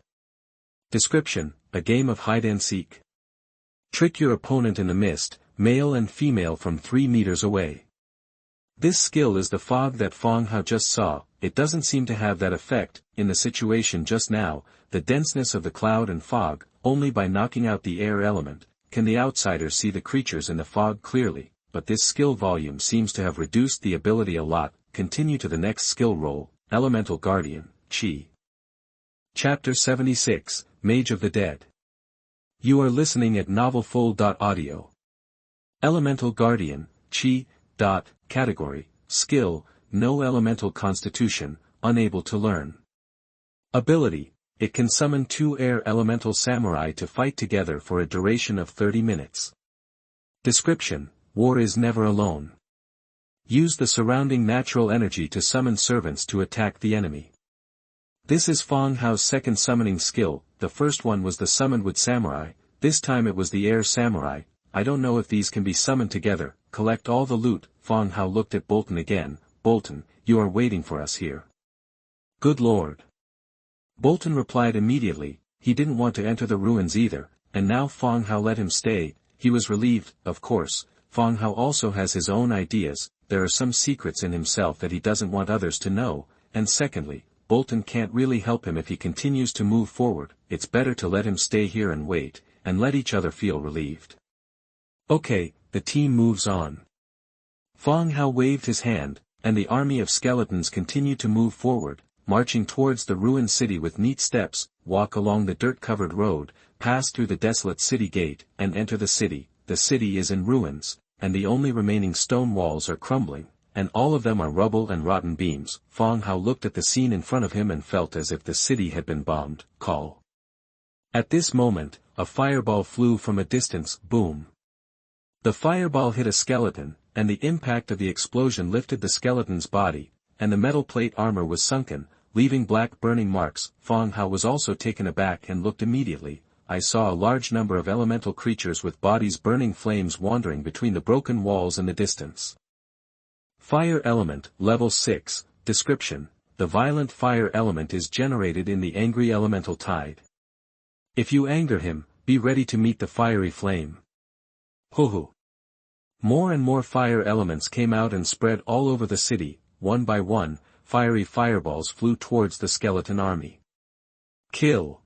Description: a game of hide-and-seek. Trick your opponent in the mist, male and female from 3 meters away. This skill is the fog that Fang Hao just saw. It doesn't seem to have that effect. In the situation just now, the denseness of the cloud and fog, only by knocking out the air element, can the outsider see the creatures in the fog clearly, but this skill volume seems to have reduced the ability a lot. Continue to the next skill roll, Elemental Guardian, Chi. Chapter 76, Mage of the Dead. You are listening at novelfull.audio. Elemental Guardian, Chi. Category: Skill, no elemental constitution, unable to learn. Ability: It can summon 2 air elemental samurai to fight together for a duration of 30 minutes. Description: War is never alone. Use the surrounding natural energy to summon servants to attack the enemy. This is Fang Hao's second summoning skill. The first one was the summoned wood samurai, this time it was the air samurai. I don't know if these can be summoned together. Collect all the loot. Fang Hao looked at Bolton again. Bolton, you are waiting for us here. Good lord. Bolton replied immediately. He didn't want to enter the ruins either, and now Fang Hao let him stay. He was relieved. Of course, Fang Hao also has his own ideas. There are some secrets in himself that he doesn't want others to know, and secondly, Bolton can't really help him if he continues to move forward. It's better to let him stay here and wait, and let each other feel relieved. Okay, the team moves on. Fang Hao waved his hand, and the army of skeletons continued to move forward, marching towards the ruined city with neat steps. Walk along the dirt-covered road, pass through the desolate city gate, and enter the city. The city is in ruins, and the only remaining stone walls are crumbling, and all of them are rubble and rotten beams. Fang Hao looked at the scene in front of him and felt as if the city had been bombed. Call. At this moment, a fireball flew from a distance. Boom. The fireball hit a skeleton, and the impact of the explosion lifted the skeleton's body, and the metal plate armor was sunken, leaving black burning marks. Fang Hao was also taken aback and looked immediately. I saw a large number of elemental creatures with bodies burning flames wandering between the broken walls in the distance. Fire Element, Level 6, Description: The violent fire element is generated in the angry elemental tide. If you anger him, be ready to meet the fiery flame. Ho. More and more fire elements came out and spread all over the city. One by one, fiery fireballs flew towards the skeleton army. Kill!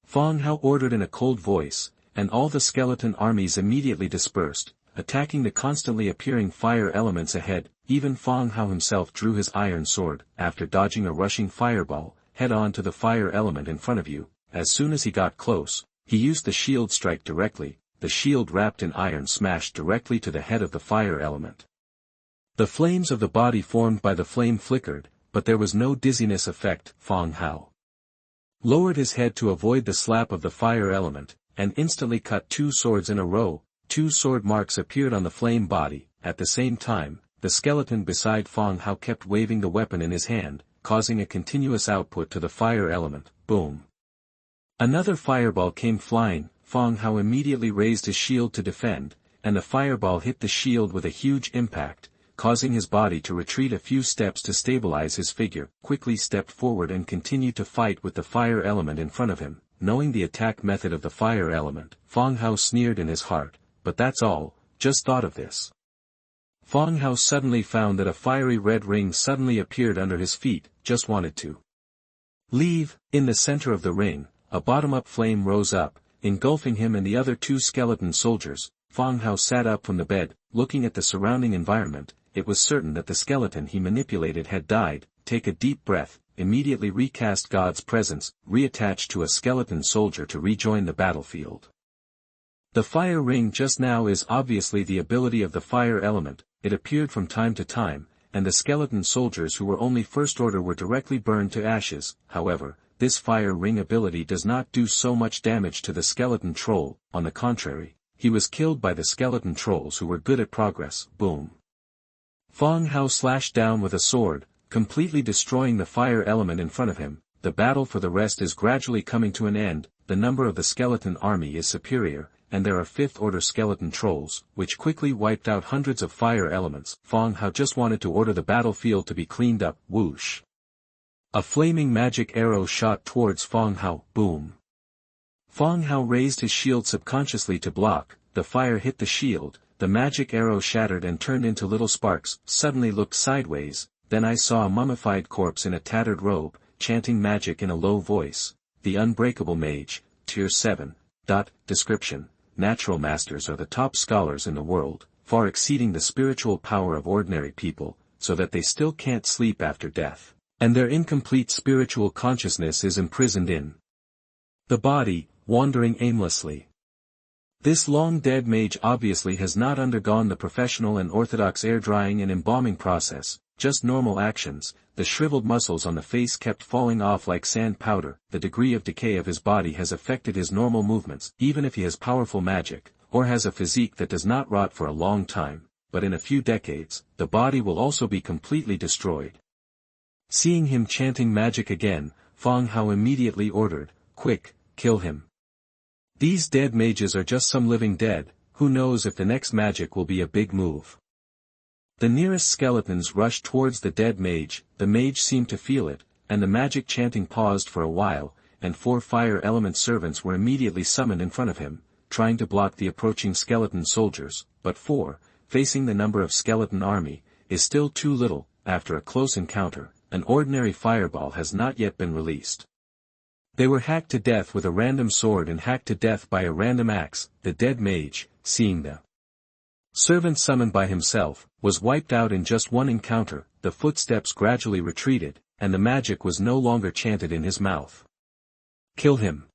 Fang Hao ordered in a cold voice, and all the skeleton armies immediately dispersed, attacking the constantly appearing fire elements ahead. Even Fang Hao himself drew his iron sword. After dodging a rushing fireball, head on to the fire element in front of you. As soon as he got close, he used the shield strike directly. The shield wrapped in iron smashed directly to the head of the fire element. The flames of the body formed by the flame flickered, but there was no dizziness effect. Fang Hao lowered his head to avoid the slap of the fire element, and instantly cut 2 swords in a row. 2 sword marks appeared on the flame body. At the same time, the skeleton beside Fang Hao kept waving the weapon in his hand, causing a continuous output to the fire element. Boom. Another fireball came flying. Fang Hao immediately raised his shield to defend, and the fireball hit the shield with a huge impact, causing his body to retreat a few steps to stabilize his figure. Quickly stepped forward and continued to fight with the fire element in front of him. Knowing the attack method of the fire element, Fang Hao sneered in his heart, but that's all, just thought of this. Fang Hao suddenly found that a fiery red ring suddenly appeared under his feet. Just wanted to leave. In the center of the ring, a bottom-up flame rose up, engulfing him and the other 2 skeleton soldiers. Fang Hao sat up from the bed, looking at the surrounding environment. It was certain that the skeleton he manipulated had died. Take a deep breath, immediately recast God's presence, reattach to a skeleton soldier to rejoin the battlefield. The fire ring just now is obviously the ability of the fire element. It appeared from time to time, and the skeleton soldiers who were only first order were directly burned to ashes. However, this fire ring ability does not do so much damage to the skeleton troll. On the contrary, he was killed by the skeleton trolls who were good at progress. Boom. Fang Hao slashed down with a sword, completely destroying the fire element in front of him. The battle for the rest is gradually coming to an end. The number of the skeleton army is superior, and there are 5th order skeleton trolls, which quickly wiped out hundreds of fire elements. Fang Hao just wanted to order the battlefield to be cleaned up. Whoosh. A flaming magic arrow shot towards Fang Hao. Boom. Fang Hao raised his shield subconsciously to block. The fire hit the shield, the magic arrow shattered and turned into little sparks. Suddenly looked sideways, then I saw a mummified corpse in a tattered robe, chanting magic in a low voice. The Unbreakable Mage, Tier 7. Description: Natural Masters are the top scholars in the world, far exceeding the spiritual power of ordinary people, so that they still can't sleep after death, and their incomplete spiritual consciousness is imprisoned in the body, wandering aimlessly. This long-dead mage obviously has not undergone the professional and orthodox air-drying and embalming process. just normal actions, the shriveled muscles on the face kept falling off like sand powder. The degree of decay of his body has affected his normal movements, even if he has powerful magic, or has a physique that does not rot for a long time, but in a few decades, the body will also be completely destroyed. Seeing him chanting magic again, Fang Hao immediately ordered, "Quick, kill him. These dead mages are just some living dead, who knows if the next magic will be a big move." The nearest skeletons rushed towards the dead mage. The mage seemed to feel it, and the magic chanting paused for a while, and 4 fire element servants were immediately summoned in front of him, trying to block the approaching skeleton soldiers, but 4, facing the number of skeleton army, is still too little. After a close encounter, an ordinary fireball has not yet been released. They were hacked to death with a random sword and hacked to death by a random axe. The dead mage, seeing the servant summoned by himself, was wiped out in just one encounter. The footsteps gradually retreated, and the magic was no longer chanted in his mouth. "Kill him!"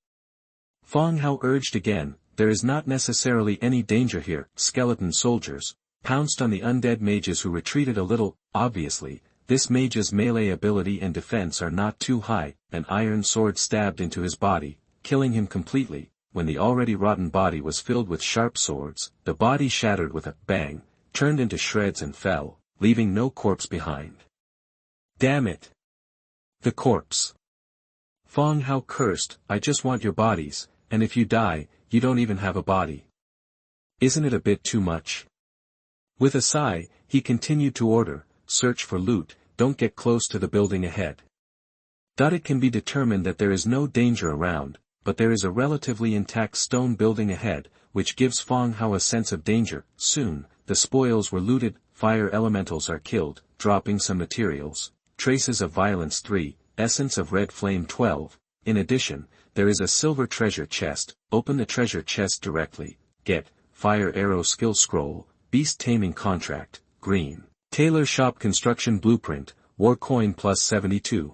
Fang Hao urged again. There is not necessarily any danger here. Skeleton soldiers pounced on the undead mages who retreated a little. Obviously, this mage's melee ability and defense are not too high. An iron sword stabbed into his body, killing him completely. When the already rotten body was filled with sharp swords, the body shattered with a bang, turned into shreds and fell, leaving no corpse behind. "Damn it! The corpse!" Fang Hao cursed. "I just want your bodies, and if you die, you don't even have a body. Isn't it a bit too much?" With a sigh, he continued to order, "Search for loot, don't get close to the building ahead." It can be determined that there is no danger around, but there is a relatively intact stone building ahead, which gives Fang Hao a sense of danger. Soon, the spoils were looted, fire elementals are killed, dropping some materials, traces of violence 3, essence of red flame 12. In addition, there is a silver treasure chest. Open the treasure chest directly, get, fire arrow skill scroll, beast taming contract, green, tailor shop construction blueprint, war coin plus 72.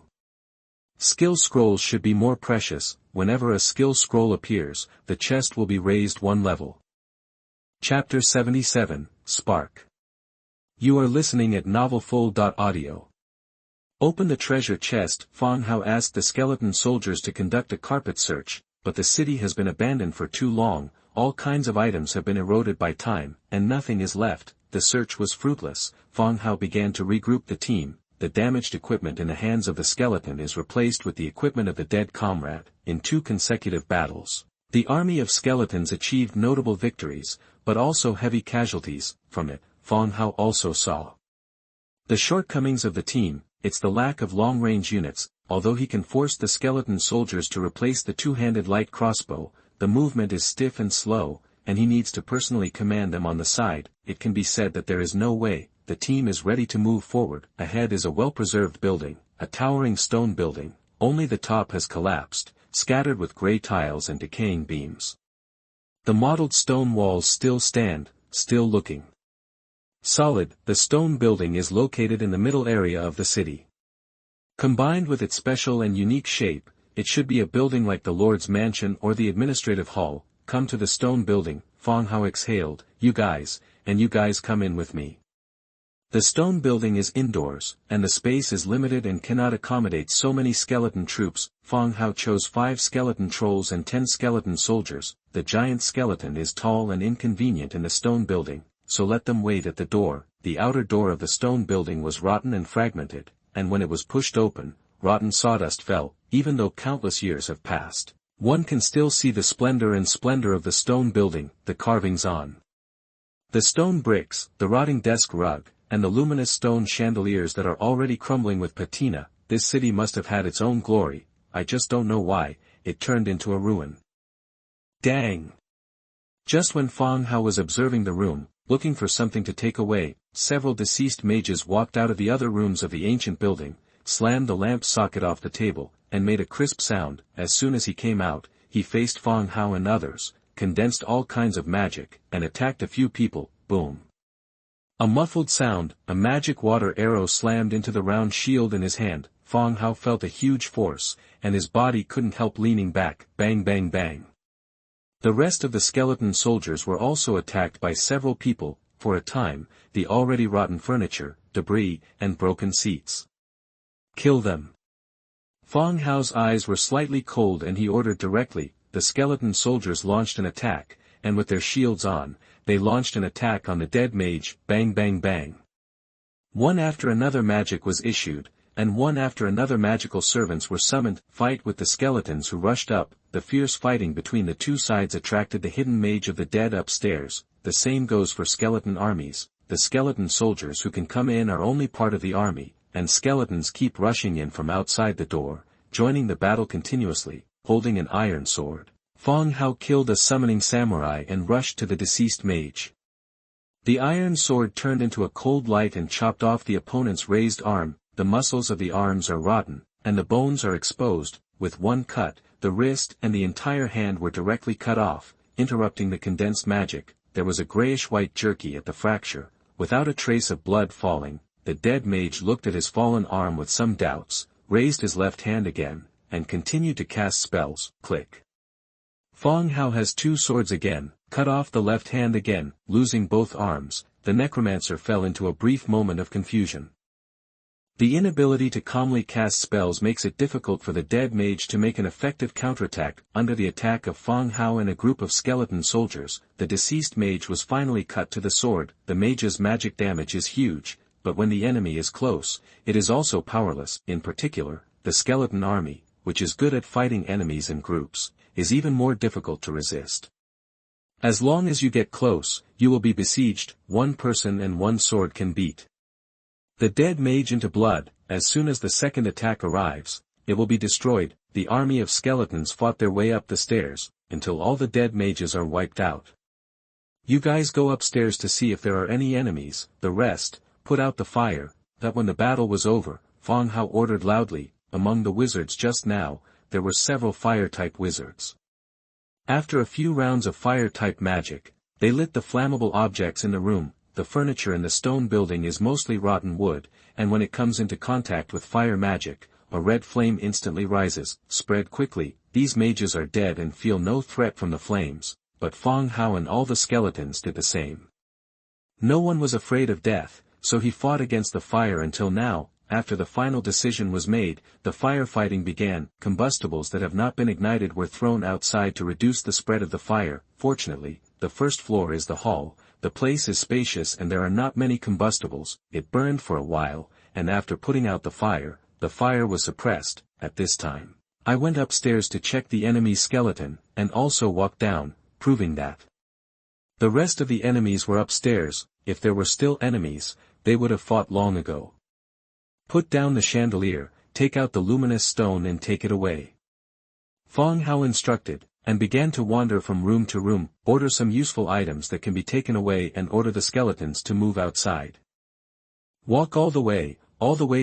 Skill scrolls should be more precious. Whenever a skill scroll appears, the chest will be raised 1 level. Chapter 77, Spark. You are listening at novelfull.audio. Open the treasure chest. Fang Hao asked the skeleton soldiers to conduct a carpet search, but the city has been abandoned for too long. All kinds of items have been eroded by time, and nothing is left. The search was fruitless. Fang Hao began to regroup the team. The damaged equipment in the hands of the skeleton is replaced with the equipment of the dead comrade. In 2 consecutive battles, the army of skeletons achieved notable victories, but also heavy casualties. From it, Fang Hao also saw the shortcomings of the team. It's the lack of long-range units. Although he can force the skeleton soldiers to replace the 2-handed light crossbow, the movement is stiff and slow, and he needs to personally command them on the side. It can be said that there is no way. The team is ready to move forward. Ahead is a well-preserved building, a towering stone building. Only the top has collapsed, scattered with gray tiles and decaying beams. The mottled stone walls still stand, still looking solid. The stone building is located in the middle area of the city. Combined with its special and unique shape, it should be a building like the Lord's Mansion or the Administrative Hall. Come to the stone building, Fang Hao exhaled. You guys come in with me. The stone building is indoors, and the space is limited and cannot accommodate so many skeleton troops. Fang Hao chose 5 skeleton trolls and 10 skeleton soldiers. The giant skeleton is tall and inconvenient in the stone building, so let them wait at the door. The outer door of the stone building was rotten and fragmented, and when it was pushed open, rotten sawdust fell. Even though countless years have passed, one can still see the splendor of the stone building, the carvings on the stone bricks, the rotting desk rug, and the luminous stone chandeliers that are already crumbling with patina. This city must have had its own glory. I just don't know why it turned into a ruin. Dang! Just when Fang Hao was observing the room, looking for something to take away, several deceased mages walked out of the other rooms of the ancient building, slammed the lamp socket off the table, and made a crisp sound. As soon as he came out, he faced Fang Hao and others, condensed all kinds of magic, and attacked a few people. Boom! A muffled sound, a magic water arrow slammed into the round shield in his hand. Fang Hao felt a huge force, and his body couldn't help leaning back. Bang bang bang. The rest of the skeleton soldiers were also attacked by several people. For a time, the already rotten furniture, debris, and broken seats. Kill them. Fang Hao's eyes were slightly cold and he ordered directly. The skeleton soldiers launched an attack, and with their shields on, they launched an attack on the dead mage, bang bang bang. One after another magic was issued, and one after another magical servants were summoned. Fight with the skeletons who rushed up. The fierce fighting between the two sides attracted the hidden mage of the dead upstairs. The same goes for skeleton armies. The skeleton soldiers who can come in are only part of the army, and skeletons keep rushing in from outside the door, joining the battle continuously, holding an iron sword. Fang Hao killed a summoning samurai and rushed to the deceased mage. The iron sword turned into a cold light and chopped off the opponent's raised arm. The muscles of the arms are rotten, and the bones are exposed. With one cut, the wrist and the entire hand were directly cut off, interrupting the condensed magic. There was a grayish-white jerky at the fracture, without a trace of blood falling. The dead mage looked at his fallen arm with some doubts, raised his left hand again, and continued to cast spells. Click. Fang Hao has two swords again, cut off the left hand again, losing both arms. The Necromancer fell into a brief moment of confusion. The inability to calmly cast spells makes it difficult for the dead mage to make an effective counterattack. Under the attack of Fang Hao and a group of skeleton soldiers, the deceased mage was finally cut to the sword. The mage's magic damage is huge, but when the enemy is close, it is also powerless. In particular, the skeleton army, which is good at fighting enemies in groups, is even more difficult to resist. As long as you get close, you will be besieged. One person and one sword can beat the dead mage into blood. As soon as the second attack arrives, it will be destroyed. The army of skeletons fought their way up the stairs, until all the dead mages are wiped out. You guys go upstairs to see if there are any enemies. The rest, put out the fire. That when the battle was over, Fang Hao ordered loudly. Among the wizards just now, there were several fire-type wizards. After a few rounds of fire-type magic, they lit the flammable objects in the room. The furniture in the stone building is mostly rotten wood, and when it comes into contact with fire magic, a red flame instantly rises. Spread quickly. These mages are dead and feel no threat from the flames, but Fang Hao and all the skeletons did the same. No one was afraid of death, so he fought against the fire until now. After the final decision was made, the firefighting began. Combustibles that have not been ignited were thrown outside to reduce the spread of the fire. Fortunately, the first floor is the hall. The place is spacious and there are not many combustibles. It burned for a while, and after putting out the fire was suppressed. At this time, I went upstairs to check the enemy's skeleton, and also walked down, proving that the rest of the enemies were upstairs. If there were still enemies, they would have fought long ago. Put down the chandelier, take out the luminous stone and take it away. Fang Hao instructed, and began to wander from room to room. Order some useful items that can be taken away and order the skeletons to move outside. Walk all the way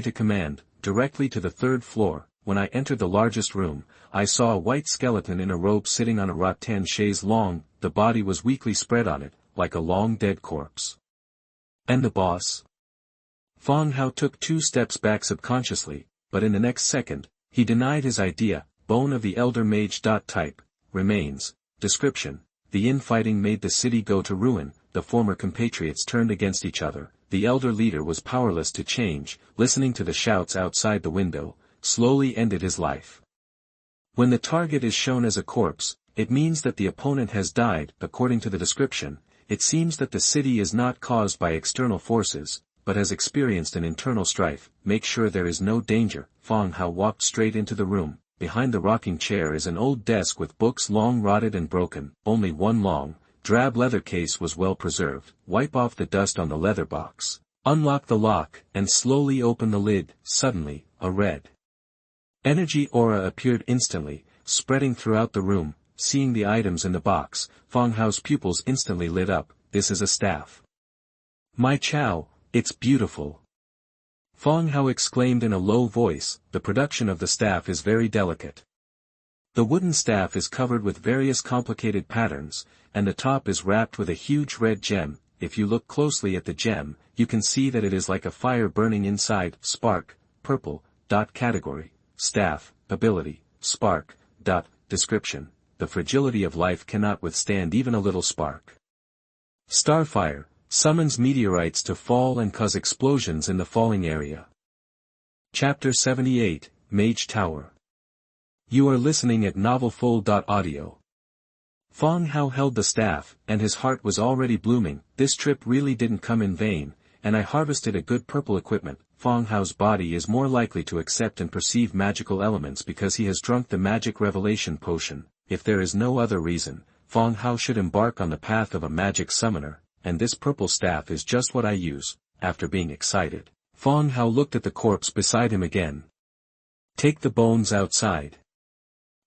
to command, directly to the third floor. When I entered the largest room, I saw a white skeleton in a robe sitting on a rattan chaise longue. The body was weakly spread on it, like a long dead corpse. And the boss? Fang Hao took 2 steps back subconsciously, but in the next second, he denied his idea. Bone of the Elder Mage. Type, remains. Description: the infighting made the city go to ruin. The former compatriots turned against each other. The elder leader was powerless to change. Listening to the shouts outside the window, slowly ended his life. When the target is shown as a corpse, it means that the opponent has died. According to the description, it seems that the city is not caused by external forces, but has experienced an internal strife. Make sure there is no danger. Fang Hao walked straight into the room. Behind the rocking chair is an old desk with books long rotted and broken. Only one long, drab leather case was well preserved. Wipe off the dust on the leather box. Unlock the lock, and slowly open the lid. Suddenly, a red energy aura appeared instantly, spreading throughout the room. Seeing the items in the box, Fang Hao's pupils instantly lit up. This is a staff. My chow, it's beautiful. Fang Hao exclaimed in a low voice. The production of the staff is very delicate. The wooden staff is covered with various complicated patterns, and the top is wrapped with a huge red gem. If you look closely at the gem, you can see that it is like a fire burning inside. Spark, purple. Category, staff, ability, spark. Description: the fragility of life cannot withstand even a little spark. Starfire, Summons meteorites to fall and cause explosions in the falling area. Chapter 78, Mage Tower. You are listening at novelfold.audio. Fang Hao held the staff, and his heart was already blooming. This trip really didn't come in vain, and I harvested a good purple equipment. Fang Hao's body is more likely to accept and perceive magical elements because he has drunk the magic revelation potion. If there is no other reason, Fang Hao should embark on the path of a magic summoner, and this purple staff is just what I use. After being excited, Fang Hao looked at the corpse beside him again. Take the bones outside.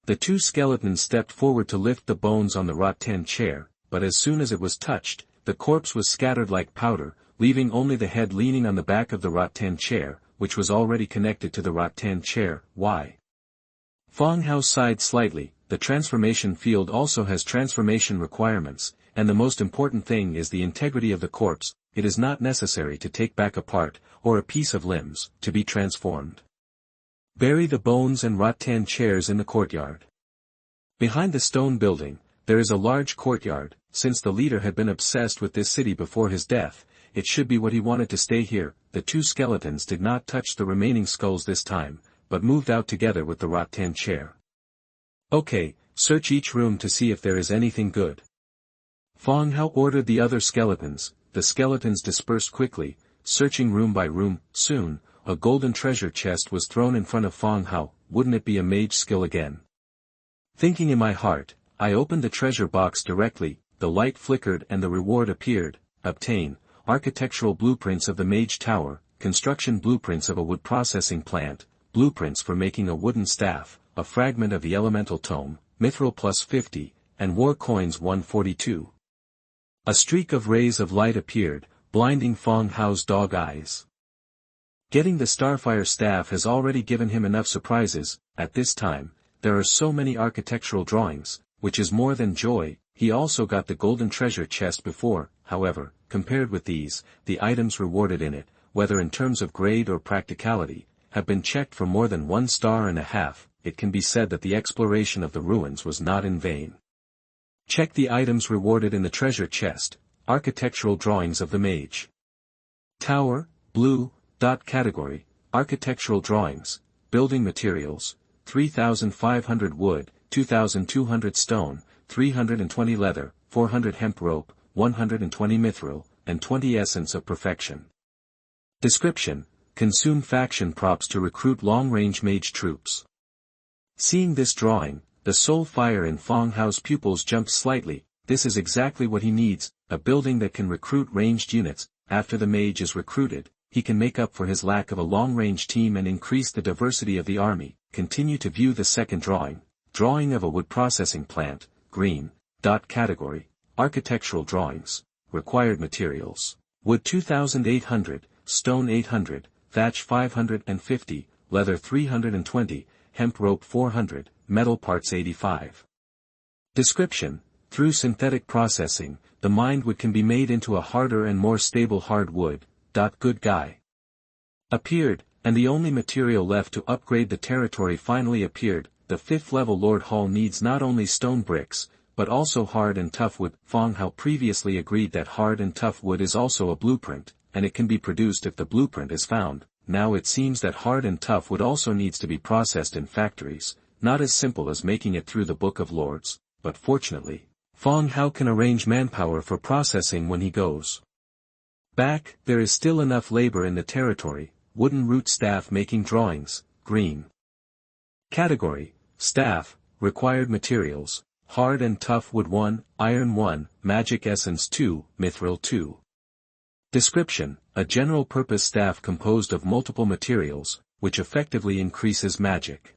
The two skeletons stepped forward to lift the bones on the rattan chair, but as soon as it was touched, the corpse was scattered like powder, leaving only the head leaning on the back of the rattan chair, which was already connected to the rattan chair. Why? Fang Hao sighed slightly. The transformation field also has transformation requirements, and the most important thing is the integrity of the corpse. It is not necessary to take back a part, or a piece of limbs, to be transformed. Bury the bones and rattan chairs in the courtyard. Behind the stone building, there is a large courtyard. Since the leader had been obsessed with this city before his death, it should be what he wanted to stay here. The two skeletons did not touch the remaining skulls this time, but moved out together with the rattan chair. Okay, search each room to see if there is anything good. Fang Hao ordered the other skeletons. The skeletons dispersed quickly, searching room by room. Soon, a golden treasure chest was thrown in front of Fang Hao. Wouldn't it be a mage skill again? Thinking in my heart, I opened the treasure box directly. The light flickered and the reward appeared. Obtain architectural blueprints of the Mage Tower, construction blueprints of a wood processing plant, blueprints for making a wooden staff, a fragment of the elemental tome, mithril plus 50, and war coins 142. A streak of rays of light appeared, blinding Fang Hao's dog eyes. Getting the Starfire staff has already given him enough surprises. At this time, there are so many architectural drawings, which is more than joy. He also got the golden treasure chest before. However, compared with these, the items rewarded in it, whether in terms of grade or practicality, have been checked for more than 1.5 stars. It can be said that the exploration of the ruins was not in vain. Check the items rewarded in the treasure chest. Architectural drawings of the Mage Tower, blue. Category, architectural drawings, building materials, 3,500 wood, 2,200 stone, 320 leather, 400 hemp rope, 120 mithril, and 20 essence of perfection. Description, consume faction props to recruit long-range mage troops. Seeing this drawing, the soul fire in Fang Hao's pupils jumped slightly. This is exactly what he needs, a building that can recruit ranged units. After the mage is recruited, he can make up for his lack of a long-range team and increase the diversity of the army. Continue to view the second drawing. Drawing of a wood processing plant, green. Category, architectural drawings, required materials, wood 2,800, stone 800, thatch 550, leather 320, hemp rope 400, metal parts 85. Description, through synthetic processing, the mined wood can be made into a harder and more stable hardwood. Good guy appeared, and the only material left to upgrade the territory finally appeared. The 5th level Lord Hall needs not only stone bricks, but also hard and tough wood. Fang Hao previously agreed that hard and tough wood is also a blueprint, and it can be produced if the blueprint is found. Now it seems that hard and tough wood also needs to be processed in factories, not as simple as making it through the Book of Lords, but fortunately, Fang Hao can arrange manpower for processing when he goes back. There is still enough labor in the territory. Wooden root staff making drawings, green. Category, staff, required materials, hard and tough wood 1, iron 1, magic essence 2, mithril 2. Description, a general-purpose staff composed of multiple materials, which effectively increases magic.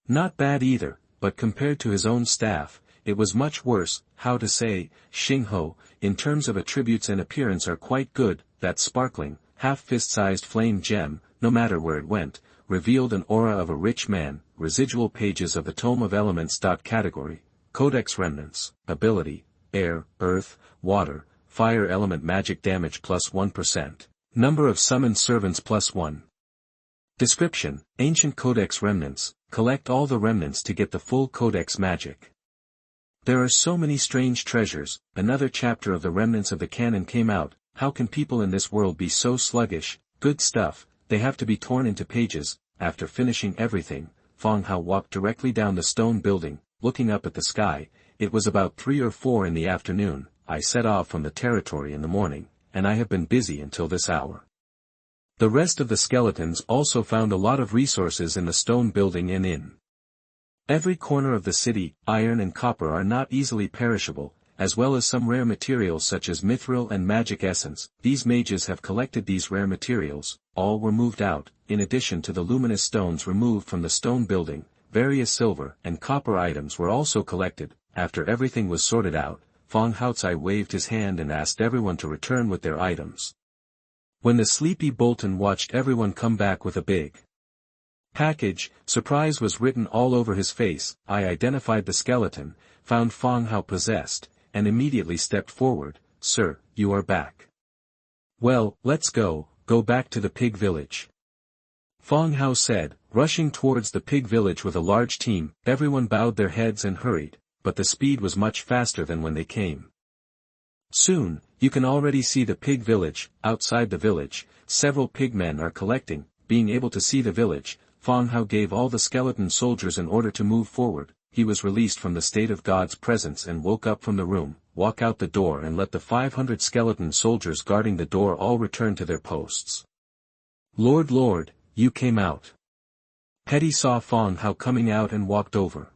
Not bad either, but compared to his own staff, it was much worse. How to say, Xingho, in terms of attributes and appearance are quite good. That sparkling, half-fist-sized flame gem, no matter where it went, revealed an aura of a rich man. Residual pages of the Tome of Elements. Category, Codex Remnants, ability, air, earth, water, fire element magic damage plus 1%, number of summoned servants plus 1. Description, Ancient Codex Remnants, collect all the remnants to get the full Codex magic. There are so many strange treasures. Another chapter of the remnants of the canon came out. how can people in this world be so sluggish? Good stuff, they have to be torn into pages. After finishing everything, Fang Hao walked directly down the stone building, looking up at the sky. It was about 3 or 4 in the afternoon. I set off from the territory in the morning, and I have been busy until this hour. The rest of the skeletons also found a lot of resources in the stone building and in every corner of the city. Iron and copper are not easily perishable, as well as some rare materials such as mithril and magic essence. These mages have collected these rare materials. All were moved out, in addition to the luminous stones removed from the stone building. Various silver and copper items were also collected. After everything was sorted out, Fang Hao waved his hand and asked everyone to return with their items. When the sleepy Bolton watched everyone come back with a big package, surprise was written all over his face. I identified the skeleton, found Fang Hao possessed, and immediately stepped forward. Sir, you are back. Well, let's go back to the pig village. Fang Hao said, rushing towards the pig village with a large team. Everyone bowed their heads and hurried, but the speed was much faster than when they came. Soon, you can already see the pig village. Outside the village, several pigmen are collecting. Being able to see the village, Fang Hao gave all the skeleton soldiers an order to move forward. He was released from the state of God's presence and woke up from the room, walk out the door and let the 500 skeleton soldiers guarding the door all return to their posts. Lord, you came out. Petty saw Fang Hao coming out and walked over.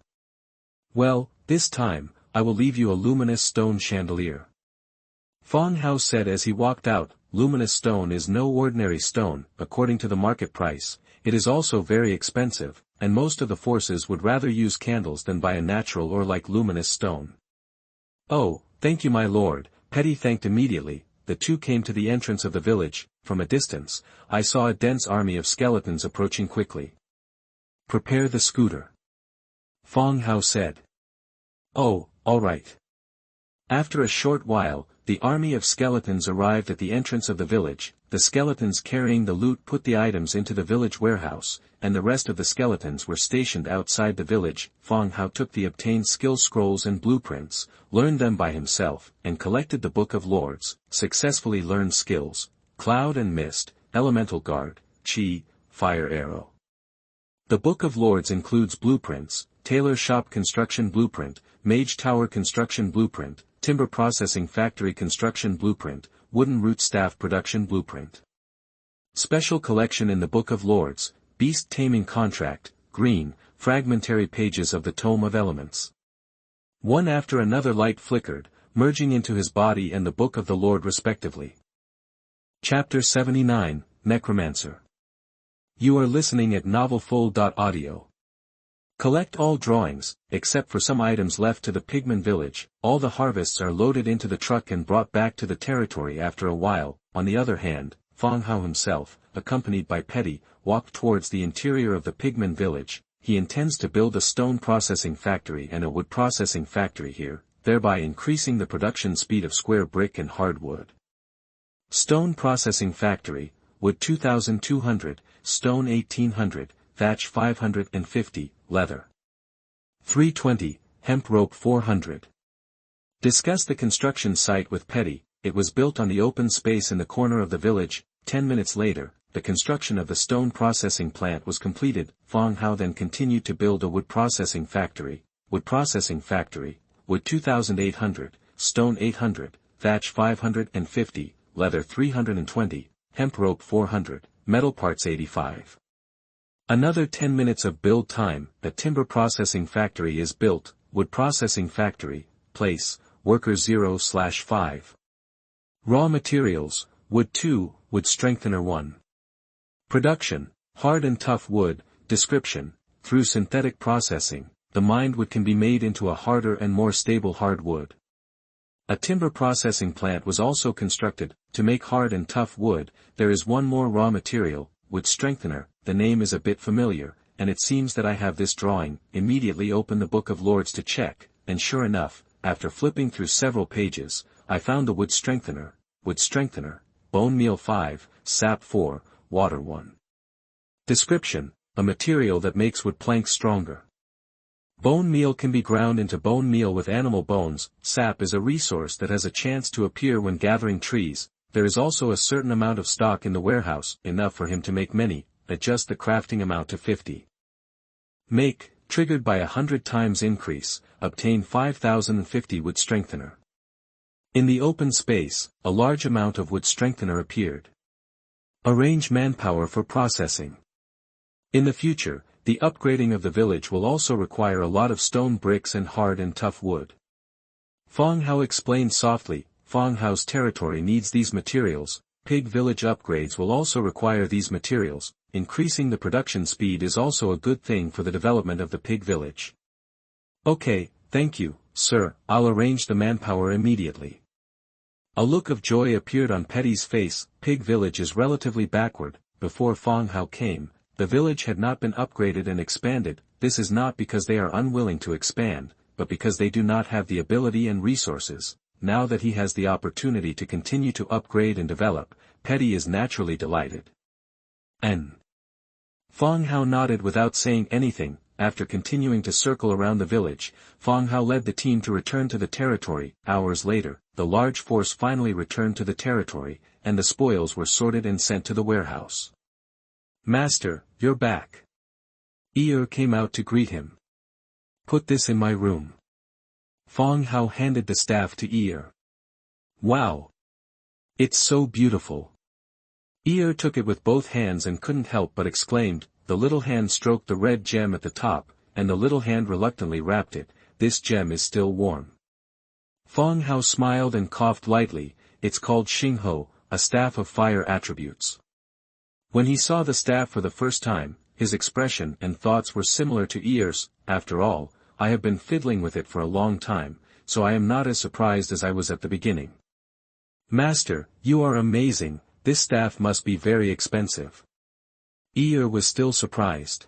Well, this time, I will leave you a luminous stone chandelier. Fang Hao said as he walked out. Luminous stone is no ordinary stone. According to the market price, it is also very expensive, and most of the forces would rather use candles than buy a natural or like luminous stone. Oh, thank you my lord, Petty thanked immediately. The two came to the entrance of the village. From a distance, I saw a dense army of skeletons approaching quickly. Prepare the scooter. Fang Hao said. Oh, all right. After a short while, the army of skeletons arrived at the entrance of the village. The skeletons carrying the loot put the items into the village warehouse, and the rest of the skeletons were stationed outside the village. Fang Hao took the obtained skill scrolls and blueprints, learned them by himself, and collected the Book of Lords, successfully learned skills, Cloud and Mist, Elemental Guard, Chi, Fire Arrow. The Book of Lords includes blueprints, Tailor Shop Construction Blueprint, Mage Tower Construction Blueprint, Timber Processing Factory Construction Blueprint, Wooden Root Staff Production Blueprint. Special Collection in the Book of Lords, Beast Taming Contract, Green, Fragmentary Pages of the Tome of Elements. One after another light flickered, merging into his body and the Book of the Lord respectively. Chapter 79, Necromancer. You are listening at novelfold.audio. Collect all drawings, except for some items left to the pigman village. All the harvests are loaded into the truck and brought back to the territory after a while. On the other hand, Fang Hao himself, accompanied by Petty, walked towards the interior of the pigman village. He intends to build a stone processing factory and a wood processing factory here, thereby increasing the production speed of square brick and hardwood. Stone processing factory, wood 2,200, stone 1,800, thatch 550, leather 320, hemp rope 400. Discuss the construction site with Petty. It was built on the open space in the corner of the village. 10 minutes later, the construction of the stone processing plant was completed. Fang Hao then continued to build a wood processing factory, wood 2,800, stone 800, thatch 550, leather 320, hemp rope 400, metal parts 85. Another 10 minutes of build time. The timber processing factory is built. Wood processing factory, place, workers 0/5. Raw materials, wood 2, wood strengthener 1. Production, hard and tough wood. Description, through synthetic processing, the mined wood can be made into a harder and more stable hardwood. A timber processing plant was also constructed. To make hard and tough wood, there is one more raw material, wood strengthener. The name is a bit familiar, and it seems that I have this drawing. Immediately open the Book of Lords to check, and sure enough, after flipping through several pages, I found the wood strengthener, bone meal 5, sap 4, water 1. Description, a material that makes wood planks stronger. Bone meal can be ground into bone meal with animal bones. Sap is a resource that has a chance to appear when gathering trees. there is also a certain amount of stock in the warehouse, enough for him to make many. Adjust the crafting amount to 50. Make, triggered by 100 times increase, obtain 5050 wood strengthener. In the open space, a large amount of wood strengthener appeared. Arrange manpower for processing. In the future, the upgrading of the village will also require a lot of stone bricks and hard and tough wood. Fang Hao explained softly, Fang Hao's territory needs these materials, pig village upgrades will also require these materials, increasing the production speed is also a good thing for the development of the pig village. Okay, thank you, sir, I'll arrange the manpower immediately. A look of joy appeared on Petty's face. Pig village is relatively backward. Before Fang Hao came, the village had not been upgraded and expanded. This is not because they are unwilling to expand, but because they do not have the ability and resources. Now that he has the opportunity to continue to upgrade and develop, Petty is naturally delighted. Fang Hao nodded without saying anything. After continuing to circle around the village, Fang Hao led the team to return to the territory. Hours later, the large force finally returned to the territory, and the spoils were sorted and sent to the warehouse. Master, you're back. Ear came out to greet him. Put this in my room. Fang Hao handed the staff to Ear. Wow! It's so beautiful. Ear took it with both hands and couldn't help but exclaimed. The little hand stroked the red gem at the top, and the little hand reluctantly wrapped it. This gem is still warm. Fang Hao smiled and coughed lightly. It's called Xingho, a staff of fire attributes. When he saw the staff for the first time, his expression and thoughts were similar to Ear's. After all, I have been fiddling with it for a long time, so I am not as surprised as I was at the beginning. Master, you are amazing, this staff must be very expensive. Ear was still surprised.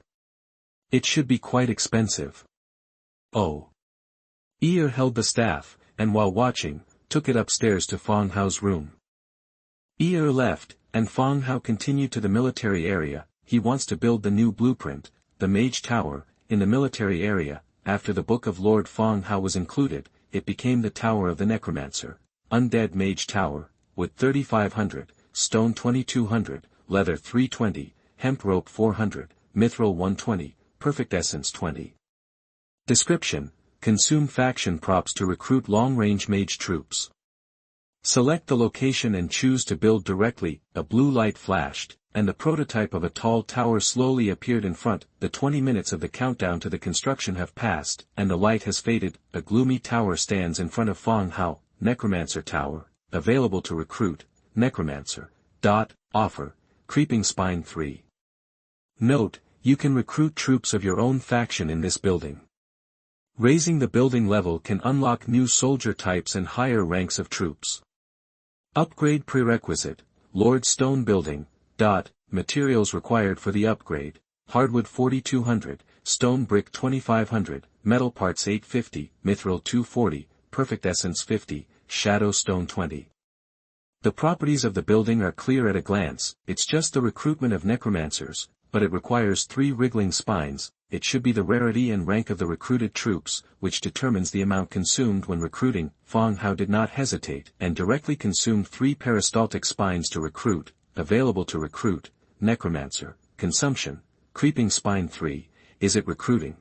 It should be quite expensive. Oh. Ear held the staff, and while watching, took it upstairs to Fang Hao's room. Ear left, and Fang Hao continued to the military area. He wants to build the new blueprint, the Mage Tower, in the military area. After the Book of Lord Fang Hao was included, it became the Tower of the Necromancer, Undead Mage Tower, wood 3500, stone 2200, leather 320, hemp rope 400, mithril 120, perfect essence 20. Description: consume faction props to recruit long-range mage troops. Select the location and choose to build directly. A blue light flashed, and the prototype of a tall tower slowly appeared in front. The 20 minutes of the countdown to the construction have passed, and the light has faded. A gloomy tower stands in front of Fang Hao. Necromancer Tower, available to recruit, Necromancer. Offer, Creeping Spine 3. Note, you can recruit troops of your own faction in this building. Raising the building level can unlock new soldier types and higher ranks of troops. Upgrade prerequisite, Lord Stone Building. Materials required for the upgrade, hardwood 4200, stone brick 2500, metal parts 850, mithril 240, perfect essence 50, shadow stone 20. The properties of the building are clear at a glance. It's just the recruitment of necromancers, but it requires 3 wriggling spines. It should be the rarity and rank of the recruited troops, which determines the amount consumed when recruiting. Fang Hao did not hesitate, and directly consumed 3 peristaltic spines to recruit, available to recruit, Necromancer, consumption, Creeping Spine 3, is it recruiting?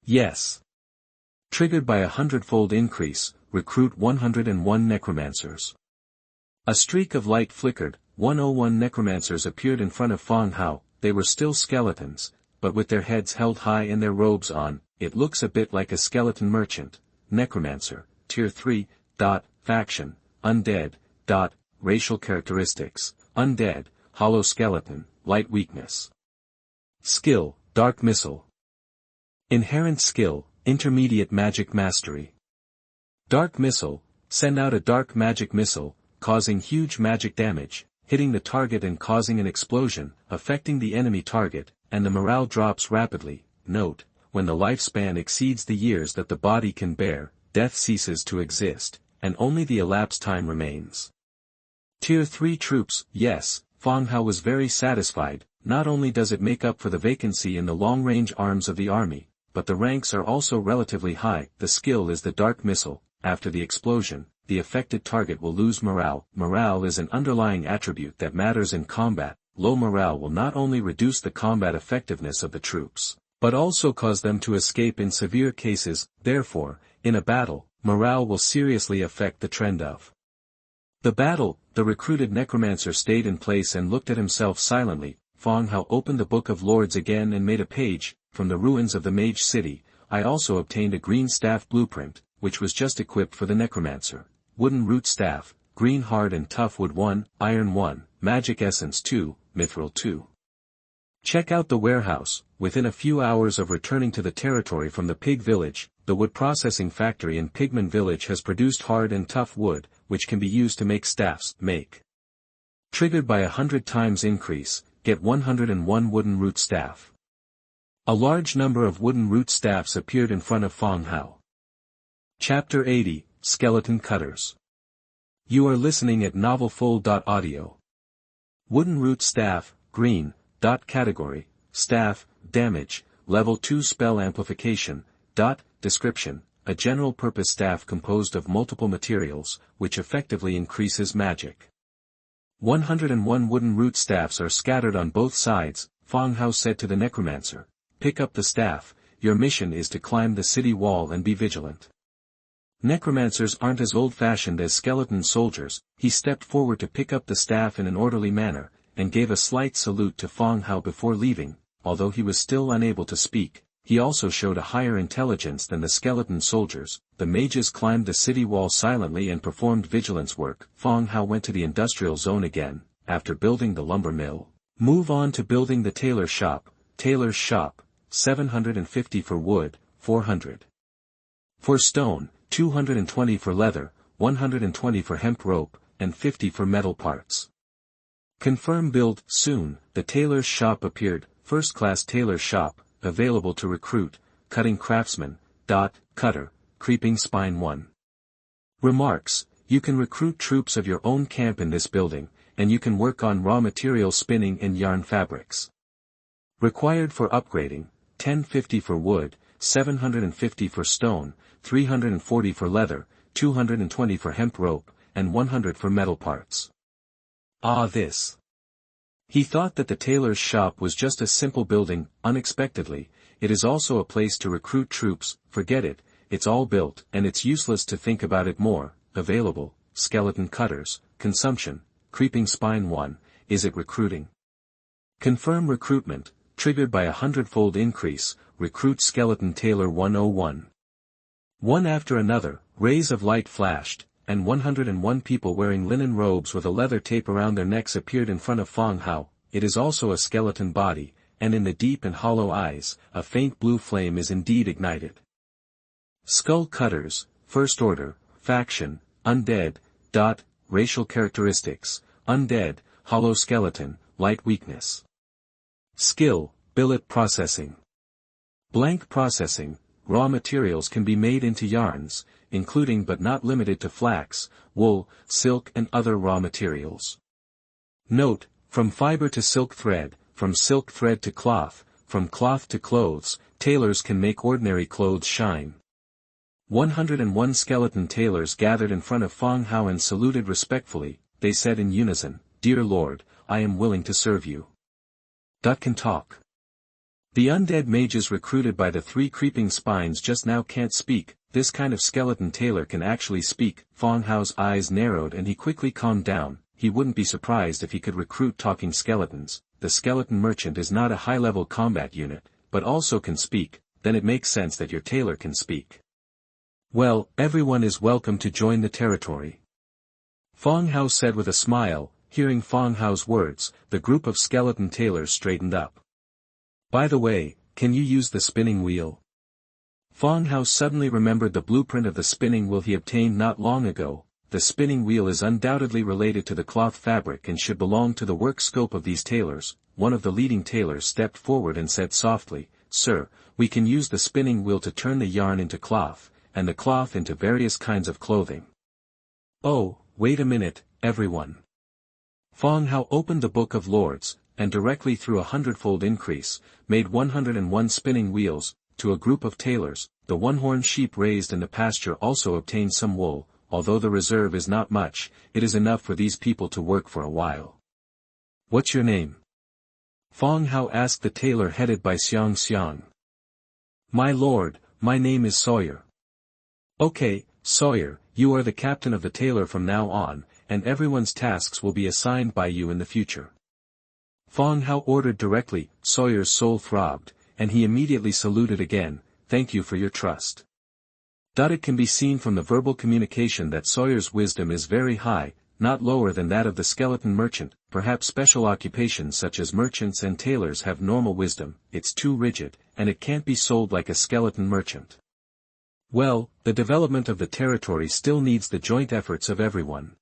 Yes. Triggered by a hundredfold increase, recruit 101 Necromancers. A streak of light flickered, 101 Necromancers appeared in front of Fang Hao. They were still skeletons, but with their heads held high and their robes on. It looks a bit like a skeleton merchant. Necromancer, Tier 3, Faction, Undead, Racial characteristics, Undead, Hollow skeleton, light weakness. Skill, Dark Missile. Inherent skill, Intermediate magic mastery. Dark Missile, send out a dark magic missile, causing huge magic damage, hitting the target and causing an explosion, affecting the enemy target, and the morale drops rapidly. Note, when the lifespan exceeds the years that the body can bear, death ceases to exist, and only the elapsed time remains. Tier 3 troops. Yes, Fang Hao was very satisfied. Not only does it make up for the vacancy in the long-range arms of the army, but the ranks are also relatively high. The skill is the Dark Missile. After the explosion, the affected target will lose morale. Morale is an underlying attribute that matters in combat. Low morale will not only reduce the combat effectiveness of the troops, but also cause them to escape in severe cases. Therefore, in a battle, morale will seriously affect the trend of the battle. The recruited Necromancer stayed in place and looked at himself silently. Fang Hao opened the Book of Lords again and made a page. From the ruins of the Mage city, I also obtained a green staff blueprint, which was just equipped for the Necromancer. Wooden root staff, green hard and tough wood 1, iron 1, magic essence 2, mithril 2. Check out the warehouse. Within a few hours of returning to the territory from the pig village, the wood processing factory in Pigman village has produced hard and tough wood, which can be used to make staffs. Make. Triggered by 100 times increase, get 101 wooden root staff. A large number of wooden root staffs appeared in front of Fang Hao. Chapter 80, Skeleton Cutters. You are listening at novelfold.audio. Wooden root staff, green, category, staff, damage, level 2 spell amplification, description, a general-purpose staff composed of multiple materials, which effectively increases magic. 101 wooden root staffs are scattered on both sides. Fang Hao said to the Necromancer, pick up the staff, your mission is to climb the city wall and be vigilant. Necromancers aren't as old-fashioned as skeleton soldiers. He stepped forward to pick up the staff in an orderly manner, and gave a slight salute to Fang Hao before leaving. Although he was still unable to speak, he also showed a higher intelligence than the skeleton soldiers. The mages climbed the city wall silently and performed vigilance work. Fang Hao went to the industrial zone again. After building the lumber mill, move on to building the tailor shop. Tailor's shop, 750 for wood, 400 for stone, 220 for leather, 120 for hemp rope, and 50 for metal parts. Confirm build. Soon, the tailor's shop appeared. First-class tailor shop, available to recruit, cutting craftsman, cutter, creeping spine 1. Remarks, you can recruit troops of your own camp in this building, and you can work on raw material spinning and yarn fabrics. Required for upgrading, 1050 for wood, 750 for stone, 340 for leather, 220 for hemp rope, and 100 for metal parts. This. He thought that the tailor's shop was just a simple building. Unexpectedly, it is also a place to recruit troops. Forget it, it's all built, and it's useless to think about it more. Available, skeleton cutters, consumption, creeping spine 1, is it recruiting? Confirm recruitment, triggered by a 100-fold increase, recruit skeleton tailor 101. One after another, rays of light flashed, and 101 people wearing linen robes with a leather tape around their necks appeared in front of Fang Hao. It is also a skeleton body, and in the deep and hollow eyes, a faint blue flame is indeed ignited. Skull cutters, first order, faction, undead, racial characteristics, undead, hollow skeleton, light weakness. Skill, billet processing. Blank processing, raw materials can be made into yarns, including but not limited to flax, wool, silk and other raw materials. Note, from fiber to silk thread, from silk thread to cloth, from cloth to clothes, tailors can make ordinary clothes shine. 101 skeleton tailors gathered in front of Fang Hao and saluted respectfully. They said in unison, "Dear Lord, I am willing to serve you." Can talk. The undead mages recruited by the 3 creeping spines just now can't speak. This kind of skeleton tailor can actually speak. Fang Hao's eyes narrowed and he quickly calmed down. He wouldn't be surprised if he could recruit talking skeletons. The skeleton merchant is not a high-level combat unit, but also can speak. Then it makes sense that your tailor can speak. Well, everyone is welcome to join the territory. Fang Hao said with a smile. Hearing Fang Hao's words, the group of skeleton tailors straightened up. By the way, can you use the spinning wheel? Fang Hao suddenly remembered the blueprint of the spinning wheel he obtained not long ago. The spinning wheel is undoubtedly related to the cloth fabric and should belong to the work scope of these tailors. One of the leading tailors stepped forward and said softly, "Sir, we can use the spinning wheel to turn the yarn into cloth, and the cloth into various kinds of clothing." Oh, wait a minute, everyone. Fang Hao opened the Book of Lords, and directly through a 100-fold increase, made 101 spinning wheels. To a group of tailors, the one-horned sheep raised in the pasture also obtained some wool. although the reserve is not much, it is enough for these people to work for a while. What's your name? Fang Hao asked the tailor headed by Xiang Xiang. My lord, my name is Sawyer. Okay, Sawyer, you are the captain of the tailor from now on, and everyone's tasks will be assigned by you in the future. Fang Hao ordered directly. Sawyer's soul throbbed, and he immediately saluted again. Thank you for your trust. It can be seen from the verbal communication that Sawyer's wisdom is very high, not lower than that of the skeleton merchant. Perhaps special occupations such as merchants and tailors have normal wisdom, it's too rigid, and it can't be sold like a skeleton merchant. Well, the development of the territory still needs the joint efforts of everyone.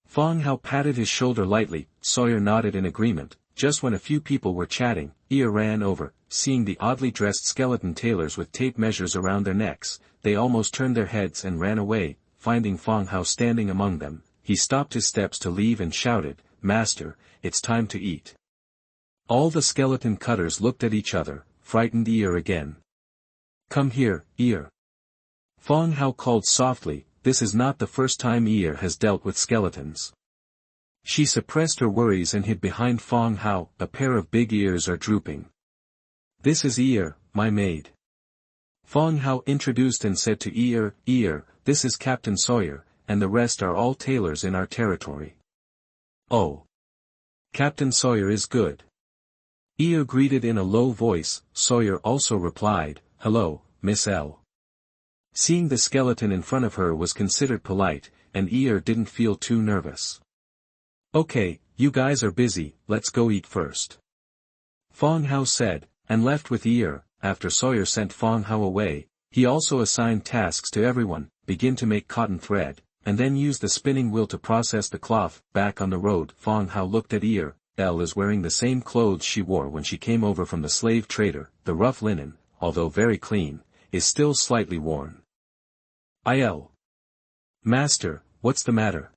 Fang Hao patted his shoulder lightly. Sawyer nodded in agreement. Just when a few people were chatting, Ear ran over. Seeing the oddly dressed skeleton tailors with tape measures around their necks, they almost turned their heads and ran away. Finding Fang Hao standing among them, he stopped his steps to leave and shouted, Master, it's time to eat. All the skeleton cutters looked at each other, frightened Ear again. Come here, Ear. Fang Hao called softly. This is not the first time Ear has dealt with skeletons. She suppressed her worries and hid behind Fang Hao. A pair of big ears are drooping. This is Ear, my maid. Fang Hao introduced and said to Ear, Ear, this is Captain Sawyer, and the rest are all tailors in our territory. Oh. Captain Sawyer is good. Ear greeted in a low voice. Sawyer also replied, Hello, Miss L. Seeing the skeleton in front of her was considered polite, and Ear didn't feel too nervous. Okay, you guys are busy, let's go eat first. Fang Hao said, and left with Ear. After Sawyer sent Fang Hao away, he also assigned tasks to everyone. Begin to make cotton thread, and then use the spinning wheel to process the cloth. Back on the road, Fang Hao looked at Ear. Elle is wearing the same clothes she wore when she came over from the slave trader. The rough linen, although very clean, is still slightly worn. Il. Master, what's the matter?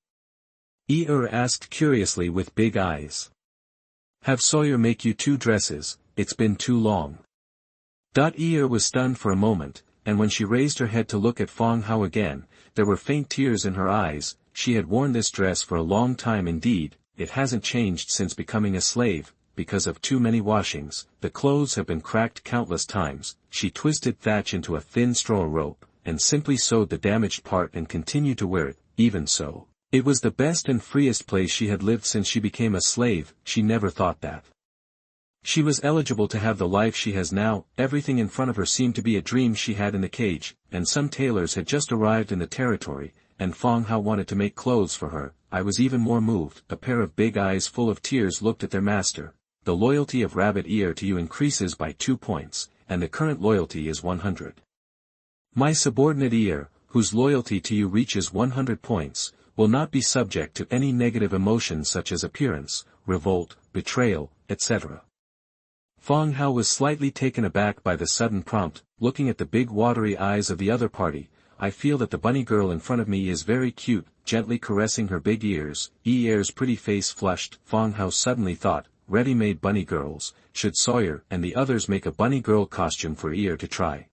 Ear asked curiously with big eyes. Have Sawyer make you 2 dresses, it's been too long. Ear was stunned for a moment, and when she raised her head to look at Fang Hao again, there were faint tears in her eyes. She had worn this dress for a long time indeed, it hasn't changed since becoming a slave. Because of too many washings, the clothes have been cracked countless times. She twisted thatch into a thin straw rope, and simply sewed the damaged part and continued to wear it. Even so, it was the best and freest place she had lived since she became a slave. She never thought that she was eligible to have the life she has now. Everything in front of her seemed to be a dream she had in the cage, and some tailors had just arrived in the territory, and Fang Hao wanted to make clothes for her. I was even more moved. A pair of big eyes full of tears looked at their master. The loyalty of Rabbit Ear to you increases by 2 points, and the current loyalty is 100. My subordinate Ear, whose loyalty to you reaches 100 points, will not be subject to any negative emotions such as appearance, revolt, betrayal, etc. Fang Hao was slightly taken aback by the sudden prompt. Looking at the big watery eyes of the other party, I feel that the bunny girl in front of me is very cute. Gently caressing her big ears, Ear's pretty face flushed. Fang Hao suddenly thought, ready-made bunny girls, should Sawyer and the others make a bunny girl costume for Ear to try?